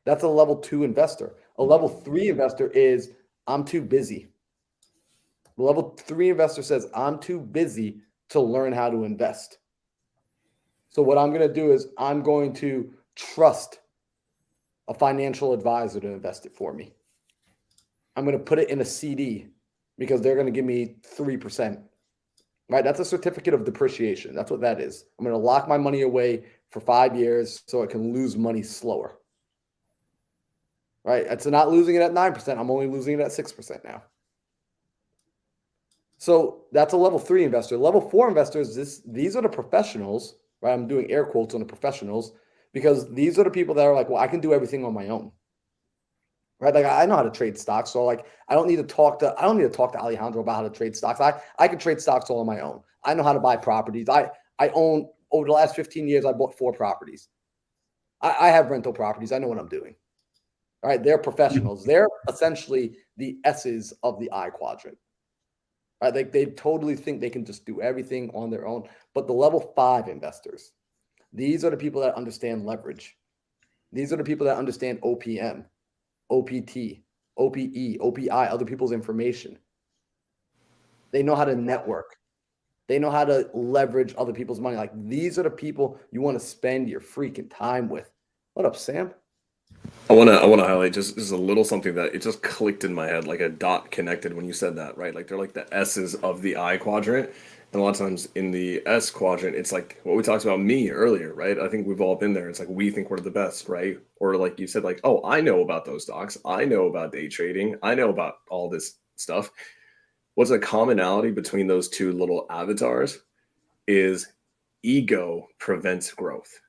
That's a level 2 investor. A level 3 investor is, I'm too busy. The level 3 investor says, I'm too busy to learn how to invest. So what I'm going to do is I'm going to trust a financial advisor to invest it for me. I'm going to put it in a CD because they're going to give me 3%. Right? That's a certificate of depreciation. That's what that is. I'm going to lock my money away for 5 years so I can lose money slower. Right? It's not losing it at 9%. I'm only losing it at 6% now. So that's a level 3 investor. Level 4 investors, these are the professionals. Right? I'm doing air quotes on the professionals because these are the people that are like, well, I can do everything on my own. Right? Like, I know how to trade stocks. So like, I don't need to talk to Alejandro about how to trade stocks. I can trade stocks all on my own. I know how to buy properties. I own, over the last 15 years, I bought 4 properties. I have rental properties. I know what I'm doing. All right. They're professionals. They're essentially the S's of the I quadrant. Right? They totally think they can just do everything on their own. But the level 5 investors, these are the people that understand leverage. These are the people that understand OPM, OPT, OPE, OPI, other people's information. They know how to network. They know how to leverage other people's money. Like, these are the people you want to spend your freaking time with. What up, Sam? I want to highlight just a little something that it just clicked in my head, like a dot connected when you said that, right? Like, they're like the S's of the I quadrant. And a lot of times in the S quadrant, it's like what we talked about me earlier, right? I think we've all been there. It's like we think we're the best, right? Or like you said, like, oh, I know about those stocks. I know about day trading. I know about all this stuff. What's a commonality between those two little avatars is ego prevents growth.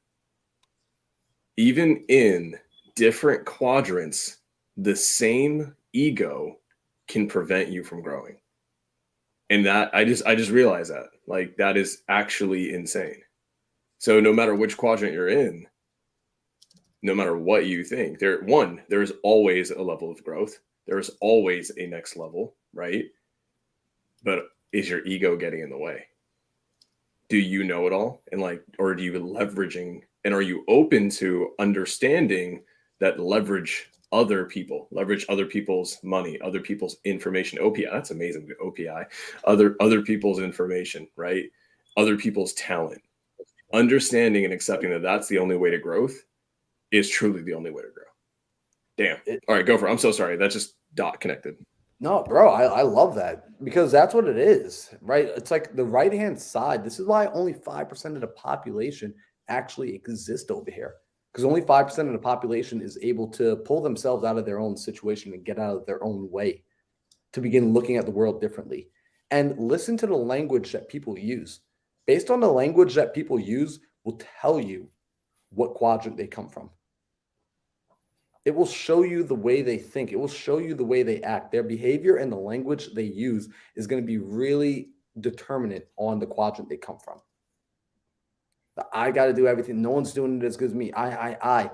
Even in different quadrants, the same ego can prevent you from growing. And that I just realized that, like, that is actually insane. So no matter which quadrant you're in, no matter what you think, there's always a level of growth. There's always a next level, right? But is your ego getting in the way? Do you know it all? And like, or are you leveraging, and are you open to understanding that leverage other people's money, other people's information? OPI, that's amazing. OPI, other people's information, right? Other people's talent. Understanding and accepting that that's the only way to growth is truly the only way to grow. Damn. All right, go for it. I'm so sorry. That's just dot connected. No, bro, I love that because that's what it is, right? It's like the right-hand side. This is why only 5% of the population actually exist over here, because only 5% of the population is able to pull themselves out of their own situation and get out of their own way to begin looking at the world differently. And listen to the language that people use. Based on the language that people use will tell you what quadrant they come from. It will show you the way they think. It will show you the way they act. Their behavior and the language they use is going to be really determinant on the quadrant they come from. I got to do everything. No one's doing it as good as me. I.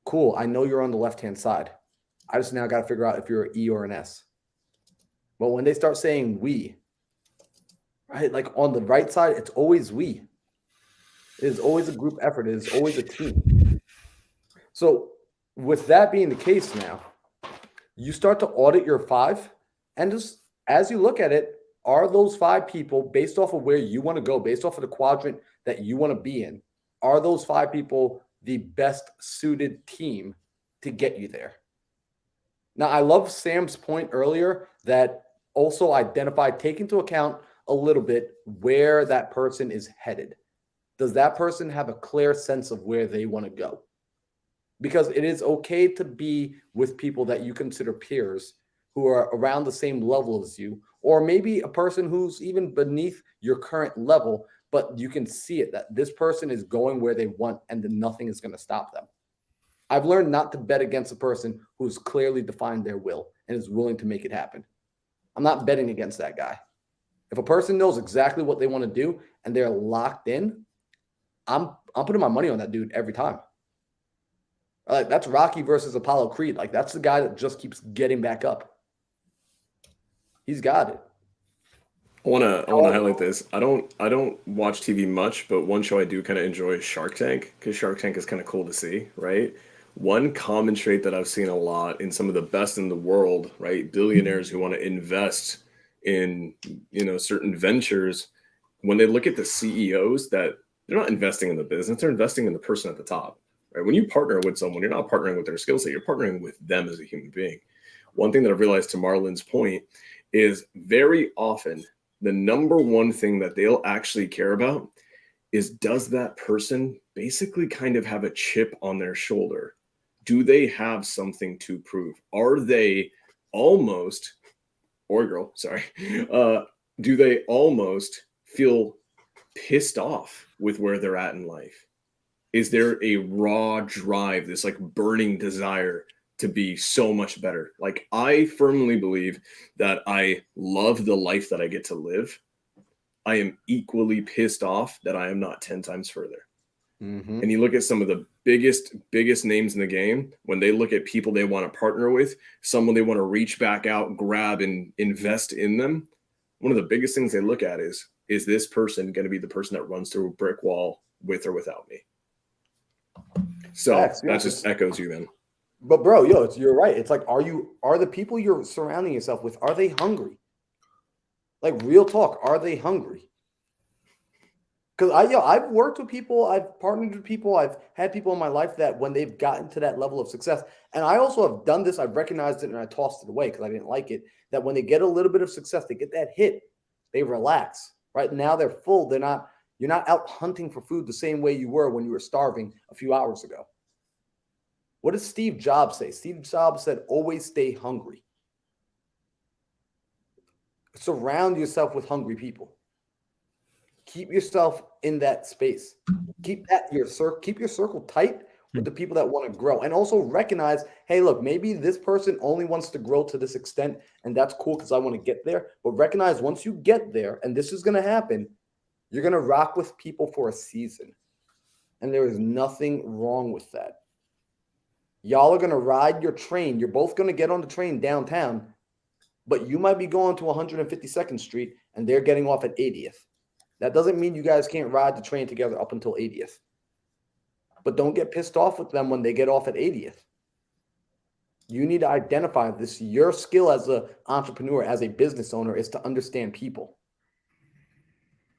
Cool. I know you're on the left-hand side. I just now got to figure out if you're an E or an S. But when they start saying we, right? Like on the right side, it's always we. It is always a group effort. It is always a team. So with that being the case now, you start to audit your 5, and just as you look at it, are those 5 people, based off of where you want to go, based off of the quadrant that you want to be in, are those 5 people the best suited team to get you there? Now, I love Sam's point earlier that also take into account a little bit where that person is headed. Does that person have a clear sense of where they want to go? Because it is okay to be with people that you consider peers who are around the same level as you, or maybe a person who's even beneath your current level, but you can see it that this person is going where they want and then nothing is going to stop them. I've learned not to bet against a person who's clearly defined their will and is willing to make it happen. I'm not betting against that guy. If a person knows exactly what they want to do and they're locked in, I'm putting my money on that dude every time. Like, that's Rocky versus Apollo Creed. Like, that's the guy that just keeps getting back up. He's got it. I wanna highlight this. I don't watch TV much, but one show I do kind of enjoy is Shark Tank, because Shark Tank is kind of cool to see, right? One common trait that I've seen a lot in some of the best in the world, right? Billionaires who want to invest in, certain ventures, when they look at the CEOs, that they're not investing in the business, they're investing in the person at the top, right? When you partner with someone, you're not partnering with their skill set, you're partnering with them as a human being. One thing that I've realized, to Marlon's point, is very often the number one thing that they'll actually care about is, does that person basically kind of have a chip on their shoulder? Do they have something to prove? Are they almost, or girl, sorry, do they almost feel pissed off with where they're at in life? Is there a raw drive, this like burning desire to be so much better? Like, I firmly believe that I love the life that I get to live. I am equally pissed off that I am not 10 times further. Mm-hmm. And you look at some of the biggest names in the game, when they look at people they want to partner with, someone they want to reach back out, grab, and invest in them, one of the biggest things they look at is this person going to be the person that runs through a brick wall with or without me? So that just echoes you then. But bro, you're right. It's like, are the people you're surrounding yourself with, are they hungry? Like, real talk, are they hungry? Because I've worked with people, I've partnered with people, I've had people in my life that when they've gotten to that level of success, and I also have done this, I've recognized it and I tossed it away because I didn't like it, that when they get a little bit of success, they get that hit, they relax. Right now they're full. You're not out hunting for food the same way you were when you were starving a few hours ago. What did Steve Jobs say? Steve Jobs said, always stay hungry. Surround yourself with hungry people. Keep yourself in that space. Keep your circle tight with the people that want to grow. And also recognize, hey, look, maybe this person only wants to grow to this extent, and that's cool because I want to get there. But recognize, once you get there, and this is going to happen, you're going to rock with people for a season. And there is nothing wrong with that. Y'all are going to ride your train. You're both going to get on the train downtown, but you might be going to 152nd Street and they're getting off at 80th. That doesn't mean you guys can't ride the train together up until 80th. But don't get pissed off with them when they get off at 80th. You need to identify this. Your skill as an entrepreneur, as a business owner, is to understand people.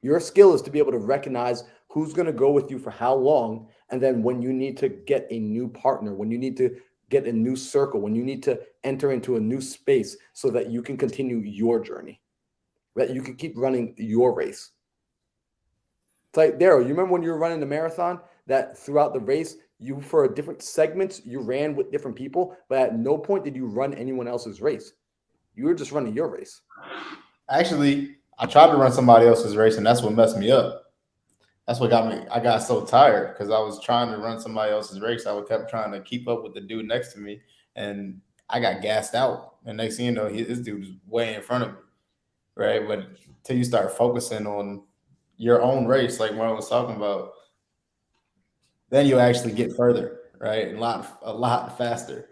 Your skill is to be able to recognize who's going to go with you for how long, and then when you need to get a new partner, when you need to get a new circle, when you need to enter into a new space so that you can continue your journey, that you can keep running your race. It's like, Daryl, you remember when you were running the marathon, that throughout the race, you, for different segments, you ran with different people, but at no point did you run anyone else's race. You were just running your race. Actually, I tried to run somebody else's race, and that's what messed me up. That's what got me. I got so tired because I was trying to run somebody else's race. I kept trying to keep up with the dude next to me, and I got gassed out. And next thing you know, this dude was way in front of me, right? But until you start focusing on your own race, like Marlon was talking about, then you actually get further, right? A lot faster.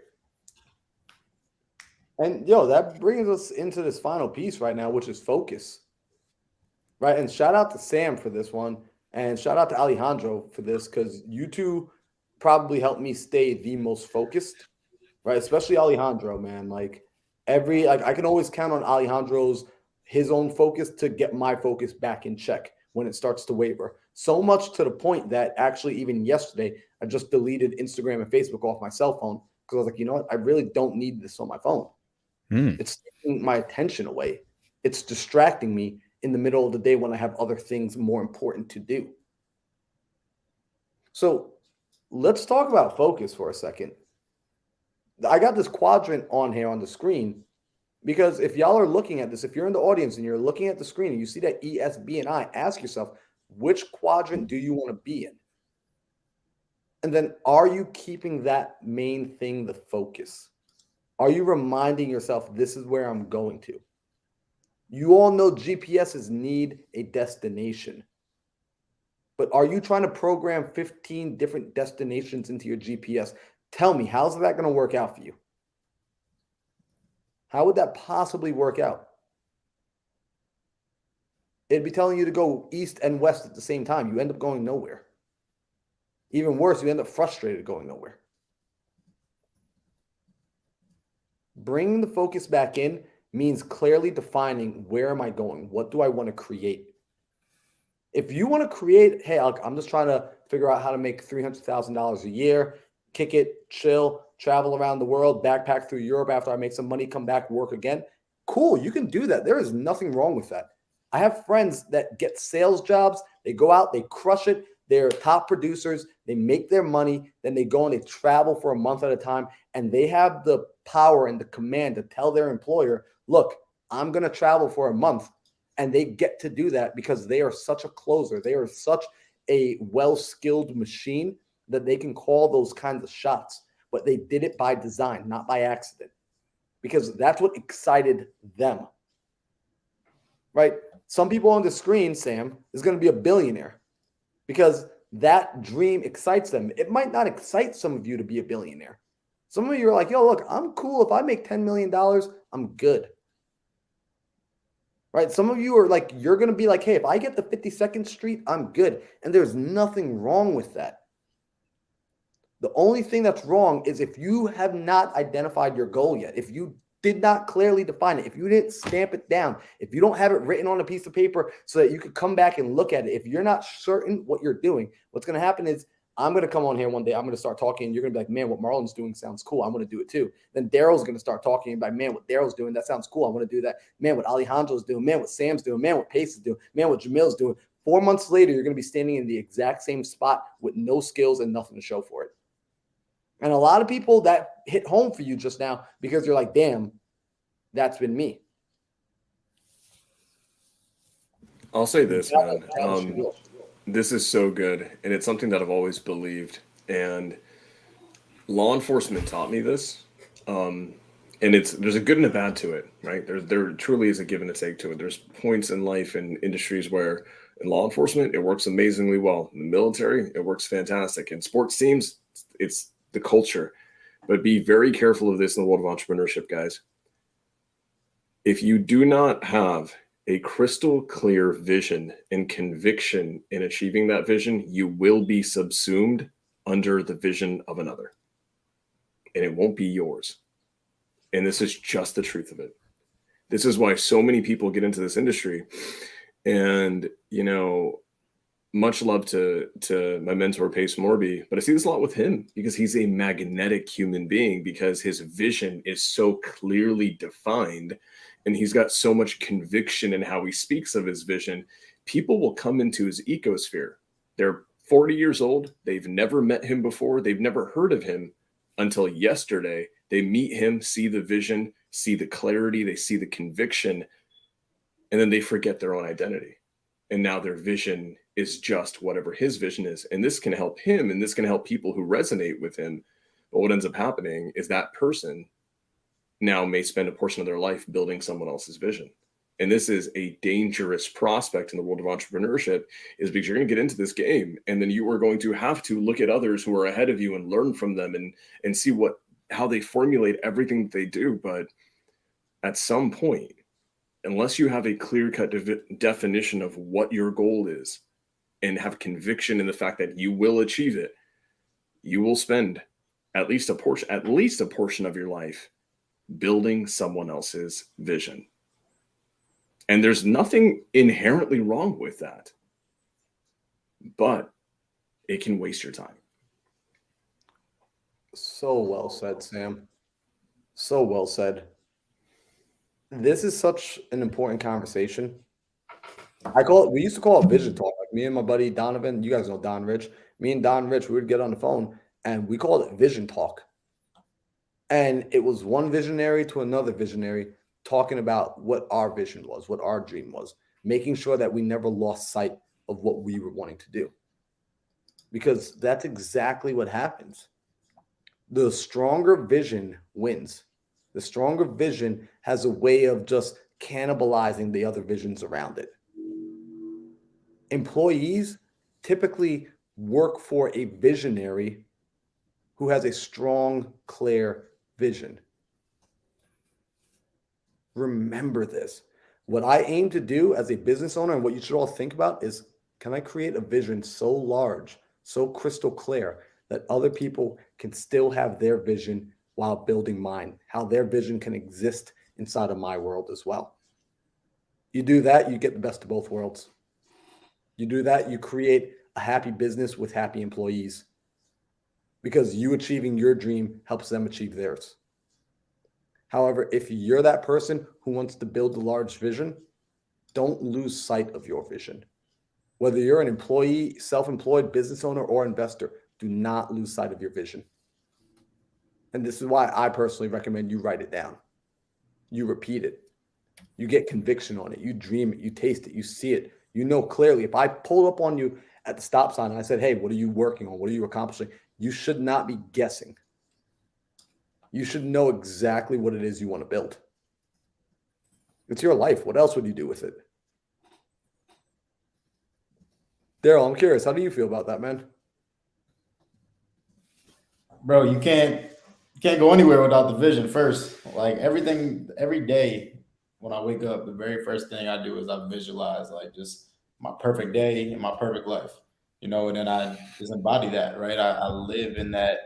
And that brings us into this final piece right now, which is focus. Right. And shout out to Sam for this one. And shout out to Alejandro for this, because you two probably helped me stay the most focused. Right. Especially Alejandro, man. Like I can always count on Alejandro's his own focus to get my focus back in check when it starts to waver. So much to the point that actually even yesterday, I just deleted Instagram and Facebook off my cell phone because I was like, you know what? I really don't need this on my phone. It's taking my attention away. It's distracting me in the middle of the day when I have other things more important to do. So let's talk about focus for a second. I got this quadrant on here on the screen because if y'all are looking at this, if you're in the audience and you're looking at the screen and you see that ESB and I, ask yourself, which quadrant do you want to be in? And then are you keeping that main thing the focus? Are you reminding yourself, this is where I'm going to? You all know GPSs need a destination. But are you trying to program 15 different destinations into your GPS? Tell me, how's that going to work out for you? How would that possibly work out? It'd be telling you to go east and west at the same time. You end up going nowhere. Even worse, you end up frustrated going nowhere. Bringing the focus back in means clearly defining, where am I going? What do I want to create? If you want to create, hey, I'm just trying to figure out how to make $300,000 a year, kick it, chill, travel around the world, backpack through Europe after I make some money, come back, work again. Cool, you can do that. There is nothing wrong with that. I have friends that get sales jobs. They go out, they crush it. They're top producers. They make their money. Then they go and they travel for a month at a time. And they have the power and the command to tell their employer, look, I'm going to travel for a month. And they get to do that because they are such a closer. They are such a well-skilled machine that they can call those kinds of shots. But they did it by design, not by accident. Because that's what excited them. Right? Some people on the screen, Sam, is going to be a billionaire because that dream excites them. It might not excite some of you to be a billionaire. Some of you are like, yo, look, I'm cool. If I make $10 million, I'm good. Right? Some of you are like, you're going to be like, hey, if I get the 52nd Street, I'm good. And there's nothing wrong with that. The only thing that's wrong is if you have not identified your goal yet, if you did not clearly define it, if you didn't stamp it down, if you don't have it written on a piece of paper so that you could come back and look at it, if you're not certain what you're doing, what's going to happen is I'm going to come on here one day, I'm going to start talking, and you're going to be like, man, what Marlon's doing sounds cool. I'm going to do it too. Then Daryl's going to start talking about, man, what Daryl's doing, that sounds cool. I want to do that. Man, what Alejandro's doing, man, what Sam's doing, man, what Pace is doing, man, what Jamil's doing. 4 months later, you're going to be standing in the exact same spot with no skills and nothing to show for it. And a lot of people that hit home for you just now because you're like, damn, that's been me. I'll say this, man. This is so good, and it's something that I've always believed. And law enforcement taught me this. And there's a good and a bad to it, right? There truly is a give and a take to it. There's points in life and industries where in law enforcement, it works amazingly well. In the military, it works fantastic. In sports teams, it's the culture. But be very careful of this in the world of entrepreneurship, guys. If you do not have a crystal clear vision and conviction in achieving that vision, you will be subsumed under the vision of another. And it won't be yours. And this is just the truth of it. This is why so many people get into this industry. And, you know, much love to my mentor, Pace Morby, but I see this a lot with him because he's a magnetic human being because his vision is so clearly defined and he's got so much conviction in how he speaks of his vision. People will come into his ecosphere. They're 40 years old. They've never met him before. They've never heard of him until yesterday. They meet him, see the vision, see the clarity, they see the conviction, and then they forget their own identity. And now their vision is just whatever his vision is. And this can help him and this can help people who resonate with him. But what ends up happening is that person now may spend a portion of their life building someone else's vision. And this is a dangerous prospect in the world of entrepreneurship is because you're going to get into this game and then you are going to have to look at others who are ahead of you and learn from them and see how they formulate everything that they do. But at some point, unless you have a clear-cut definition of what your goal is and have conviction in the fact that you will achieve it, you will spend at least a portion of your life building someone else's vision. And there's nothing inherently wrong with that, but it can waste your time. So well said, Sam. So well said. This is such an important conversation. We used to call it vision talk. Like me and my buddy Donovan, you guys know Don Rich. Me and Don Rich, we would get on the phone and we called it vision talk. And it was one visionary to another visionary talking about what our vision was, what our dream was, making sure that we never lost sight of what we were wanting to do. because that's exactly what happens. The stronger vision wins. The stronger vision has a way of just cannibalizing the other visions around it. Employees typically work for a visionary who has a strong, clear vision. Remember this. What I aim to do as a business owner, and what you should all think about, is can I create a vision so large, so crystal clear, that other people can still have their vision while building mine, how their vision can exist inside of my world as well. You do that, you get the best of both worlds. You do that, you create a happy business with happy employees, because you achieving your dream helps them achieve theirs. However, if you're that person who wants to build a large vision, don't lose sight of your vision. Whether you're an employee, self-employed, business owner, or investor, do not lose sight of your vision. And this is why I personally recommend you write it down. You repeat it. You get conviction on it. You dream it. You taste it. You see it. You know clearly. If I pulled up on you at the stop sign and I said, hey, what are you working on? What are you accomplishing? You should not be guessing. You should know exactly what it is you want to build. It's your life. What else would you do with it? Daryl, I'm curious. How do you feel about that, man? Bro, you can't go anywhere without the vision first. Like everything, every day when I wake up, the very first thing I do is I visualize like just my perfect day and my perfect life, and then I just embody that, right? I live in that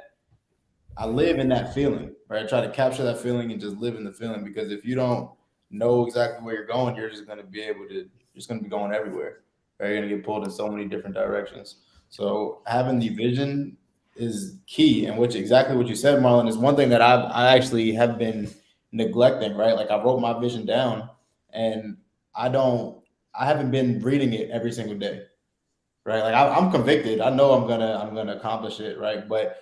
feeling, right? I try to capture that feeling and just live in the feeling, because if you don't know exactly where you're going, you're just going to be going everywhere, right? You're going to get pulled in so many different directions. So having the vision is key. And exactly what you said, Marlon, is one thing that I actually have been neglecting, right? Like I wrote my vision down and I haven't been reading it every single day, right? Like I'm convicted. I know I'm gonna accomplish it, right? But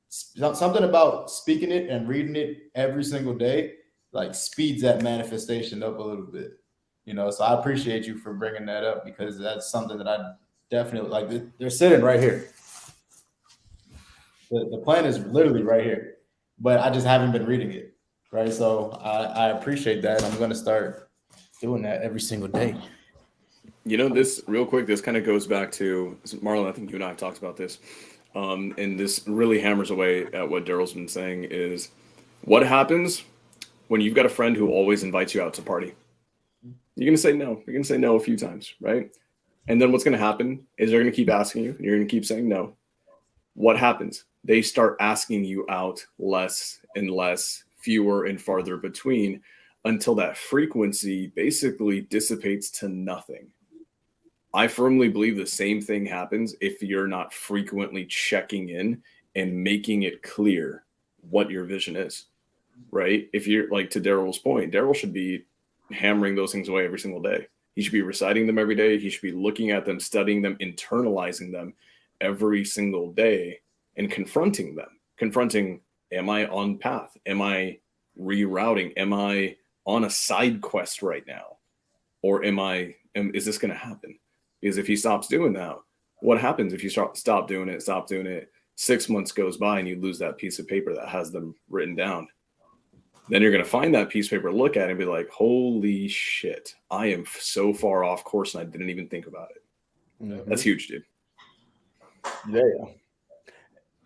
something about speaking it and reading it every single day, like speeds that manifestation up a little bit, So I appreciate you for bringing that up, because that's something that I definitely like. They're sitting right here. The plan is literally right here, but I just haven't been reading it, right? So I appreciate that. I'm going to start doing that every single day. This real quick, this kind of goes back to Marlon. I think you and I have talked about this. And this really hammers away at what Daryl's been saying is what happens when you've got a friend who always invites you out to party. You're going to say no. You're going to say no a few times, right? And then what's going to happen is they're going to keep asking you, and you're going to keep saying no. What happens? They start asking you out less and less, fewer and farther between, until that frequency basically dissipates to nothing. I firmly believe the same thing happens if you're not frequently checking in and making it clear what your vision is, right? If you're like, to Daryl's point, Daryl should be hammering those things away every single day. He should be reciting them every day. He should be looking at them, studying them, internalizing them every single day, and confronting them. Confronting, am I on path? Am I rerouting? Am I on a side quest right now? Or is this going to happen? Because if he stops doing that, what happens if you stop doing it, 6 months goes by and you lose that piece of paper that has them written down? Then you're going to find that piece of paper, look at it and be like, holy shit, I am so far off course and I didn't even think about it. Mm-hmm. That's huge, dude. Yeah.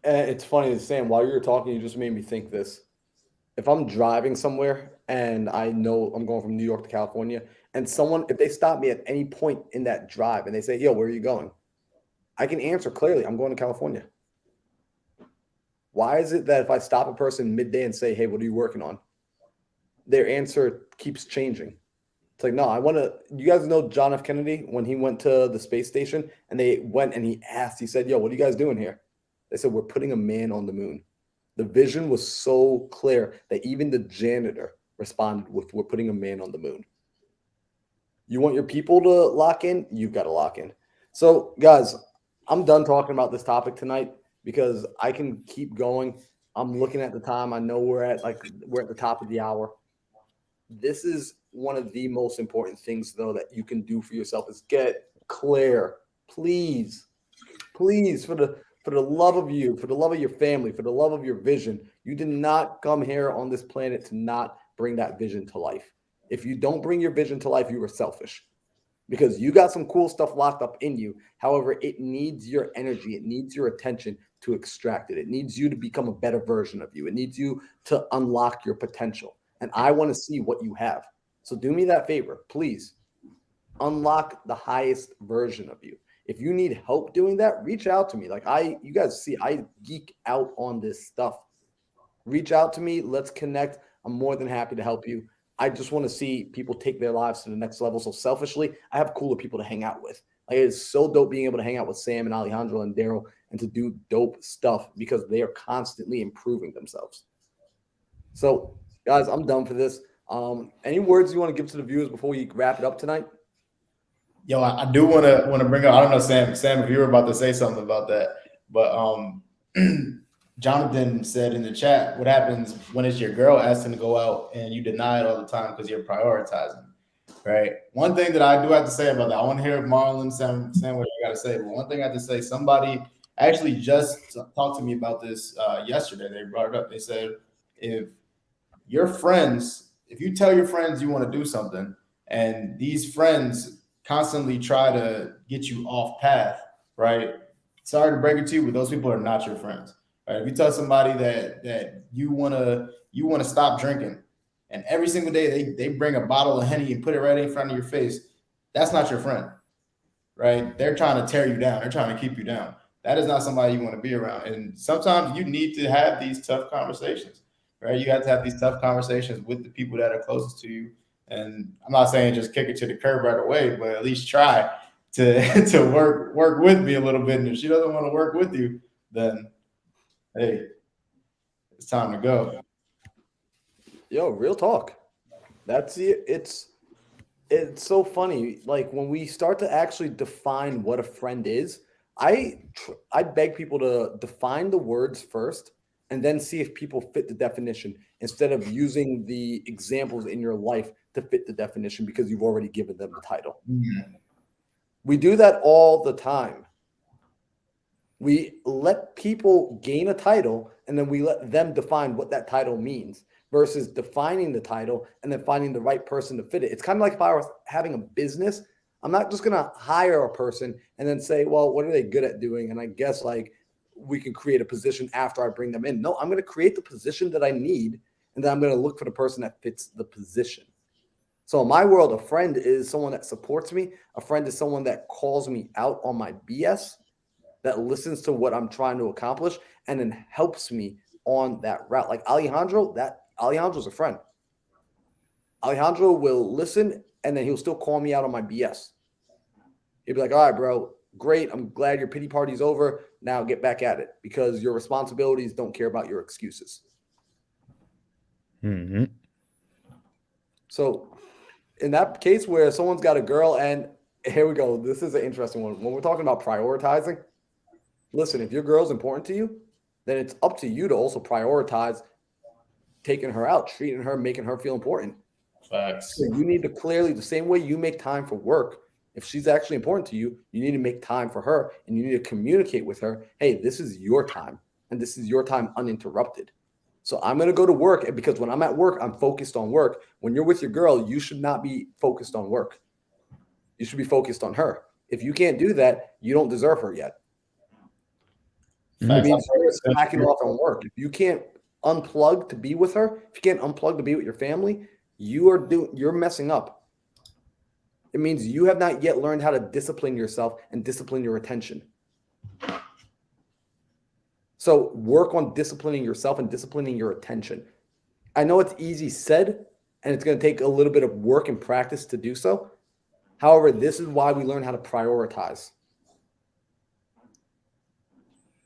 And it's funny, Sam, while you were talking, you just made me think this. If I'm driving somewhere and I know I'm going from New York to California, and if they stop me at any point in that drive and they say, yo, where are you going? I can answer clearly, I'm going to California. Why is it that if I stop a person midday and say, hey, what are you working on? Their answer keeps changing. It's like, no, you guys know John F. Kennedy, when he went to the space station and they went and he said, yo, what are you guys doing here? They said, we're putting a man on the moon. The vision was so clear that even the janitor responded with, we're putting a man on the moon. You want your people to lock in? You've got to lock in. So, guys, I'm done talking about this topic tonight because I can keep going. I'm looking at the time. I know we're at the top of the hour. This is one of the most important things, though, that you can do for yourself is get clear. Please, for for the love of you, for the love of your family, for the love of your vision, you did not come here on this planet to not bring that vision to life. If you don't bring your vision to life, you are selfish because you got some cool stuff locked up in you. However, it needs your energy. It needs your attention to extract it. It needs you to become a better version of you. It needs you to unlock your potential. And I want to see what you have. So do me that favor, please. Unlock the highest version of you. If you need help doing that, reach out to me. Like you guys see, I geek out on this stuff. Reach out to me. Let's connect. I'm more than happy to help you. I just want to see people take their lives to the next level. So selfishly, I have cooler people to hang out with. Like it's so dope being able to hang out with Sam and Alejandro and Daryl and to do dope stuff because they are constantly improving themselves. So guys, I'm done for this. Any words you want to give to the viewers before we wrap it up tonight? Yo, I do want to bring up. I don't know, Sam, if you were about to say something about that, but Jonathan said in the chat, what happens when it's your girl asking to go out and you deny it all the time because you're prioritizing, right? One thing that I do have to say about that, I want to hear Marlon, Sam what you got to say, but one thing I have to say, somebody actually just talked to me about this yesterday. They brought it up. They said, if you tell your friends you want to do something and these friends constantly try to get you off path, right? Sorry to break it to you, but those people are not your friends. Right? If you tell somebody that you wanna stop drinking, and every single day they bring a bottle of Henny and put it right in front of your face, that's not your friend, right? They're trying to tear you down. They're trying to keep you down. That is not somebody you want to be around. And sometimes you need to have these tough conversations, right? You have to have these tough conversations with the people that are closest to you. And I'm not saying just kick it to the curb right away, but at least try to work with me a little bit. And if she doesn't want to work with you, then hey, it's time to go. Yo, real talk. That's it. It's so funny. Like when we start to actually define what a friend is, I beg people to define the words first and then see if people fit the definition instead of using the examples in your life to fit the definition because you've already given them the title. Mm-hmm. We do that all the time. We let people gain a title and then we let them define what that title means versus defining the title and then finding the right person to fit it. It's kind of like if I was having a business, I'm not just going to hire a person and then say, well, what are they good at doing? And I guess like we can create a position after I bring them in. No, I'm going to create the position that I need and then I'm going to look for the person that fits the position. So in my world, a friend is someone that supports me. A friend is someone that calls me out on my BS, that listens to what I'm trying to accomplish, and then helps me on that route. Like Alejandro's a friend. Alejandro will listen, and then he'll still call me out on my BS. He'll be like, all right, bro, great. I'm glad your pity party's over. Now get back at it because your responsibilities don't care about your excuses. Mm-hmm. So in that case where someone's got a girl, and here we go. This is an interesting one. When we're talking about prioritizing, listen, if your girl's important to you, then it's up to you to also prioritize taking her out, treating her, making her feel important. Facts. So you need to clearly, the same way you make time for work, if she's actually important to you, you need to make time for her and you need to communicate with her. Hey, this is your time and this is your time uninterrupted. So I'm going to go to work, and because when I'm at work, I'm focused on work. When you're with your girl, you should not be focused on work. You should be focused on her. If you can't do that, you don't deserve her yet. It means you're slacking off on work. If you can't unplug to be with her, if you can't unplug to be with your family, you're messing up. It means you have not yet learned how to discipline yourself and discipline your attention. So work on disciplining yourself and disciplining your attention. I know it's easy said, and it's going to take a little bit of work and practice to do so. However, this is why we learn how to prioritize.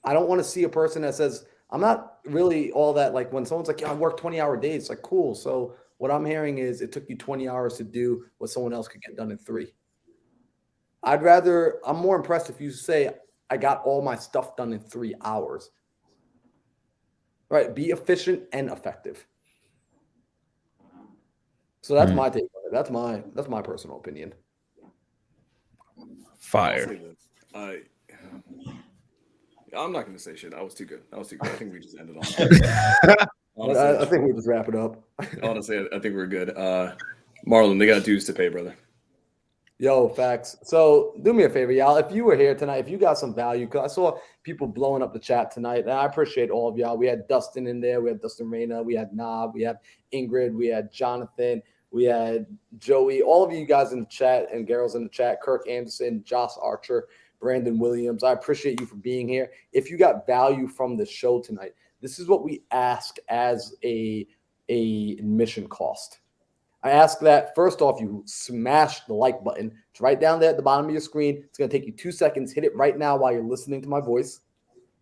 I don't want to see a person that says, I'm not really all that, like when someone's like, yeah, I work 20-hour days. It's like, cool. So what I'm hearing is it took you 20 hours to do what someone else could get done in 3. I'm more impressed if you say, I got all my stuff done in 3 hours. Right? Be efficient and effective. So that's my take on it. That's my personal opinion. Fire. I'm not going to say shit. That was too good. I think we just ended on that. Honestly, I think we'll just wrap it up. honestly, I think we're good. Marlon, they got dues to pay, brother. Yo, facts. So do me a favor, y'all. If you were here tonight, if you got some value, because I saw people blowing up the chat tonight, and I appreciate all of y'all. We had Dustin in there. We had Dustin Reyna. We had Nob. We had Ingrid. We had Jonathan. We had Joey. All of you guys in the chat and girls in the chat. Kirk Anderson, Josh Archer, Brandon Williams. I appreciate you for being here. If you got value from the show tonight, this is what we ask as a admission cost. I ask that first off, you smash the like button. It's right down there at the bottom of your screen. It's going to take you 2 seconds. Hit it right now while you're listening to my voice.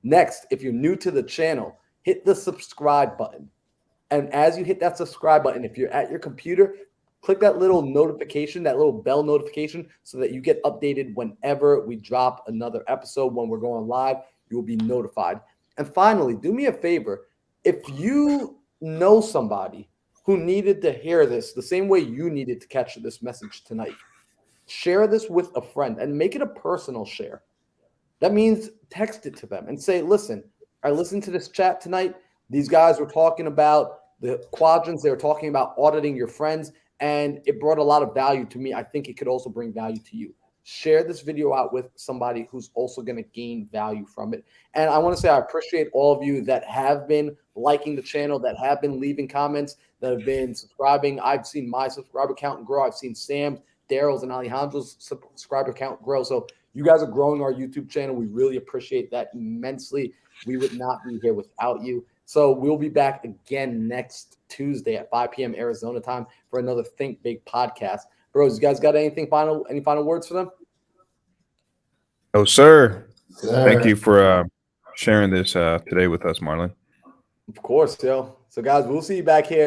Next, if you're new to the channel, hit the subscribe button. And as you hit that subscribe button, if you're at your computer, click that little notification, that little bell notification, so that you get updated whenever we drop another episode. When we're going live, you will be notified. And finally, do me a favor. If you know somebody who needed to hear this the same way you needed to catch this message tonight, share this with a friend and make it a personal share. That means text it to them and say, listen, I listened to this chat tonight. These guys were talking about the quadrants. They were talking about auditing your friends, and it brought a lot of value to me. I think it could also bring value to you. Share this video out with somebody who's also going to gain value from it. And I want to say I appreciate all of you that have been liking the channel, that have been leaving comments, that have been subscribing. I've seen my subscriber count grow. I've seen Sam's, Daryl's, and Alejandro's subscriber count grow. So you guys are growing our YouTube channel. We really appreciate that immensely. We would not be here without you. So we'll be back again next Tuesday at 5 p.m. Arizona time for another Think Big podcast. Bros, you guys got any final words for them? Oh, sir. Sir. Thank you for sharing this today with us, Marlon. Of course, yo. So guys, we'll see you back here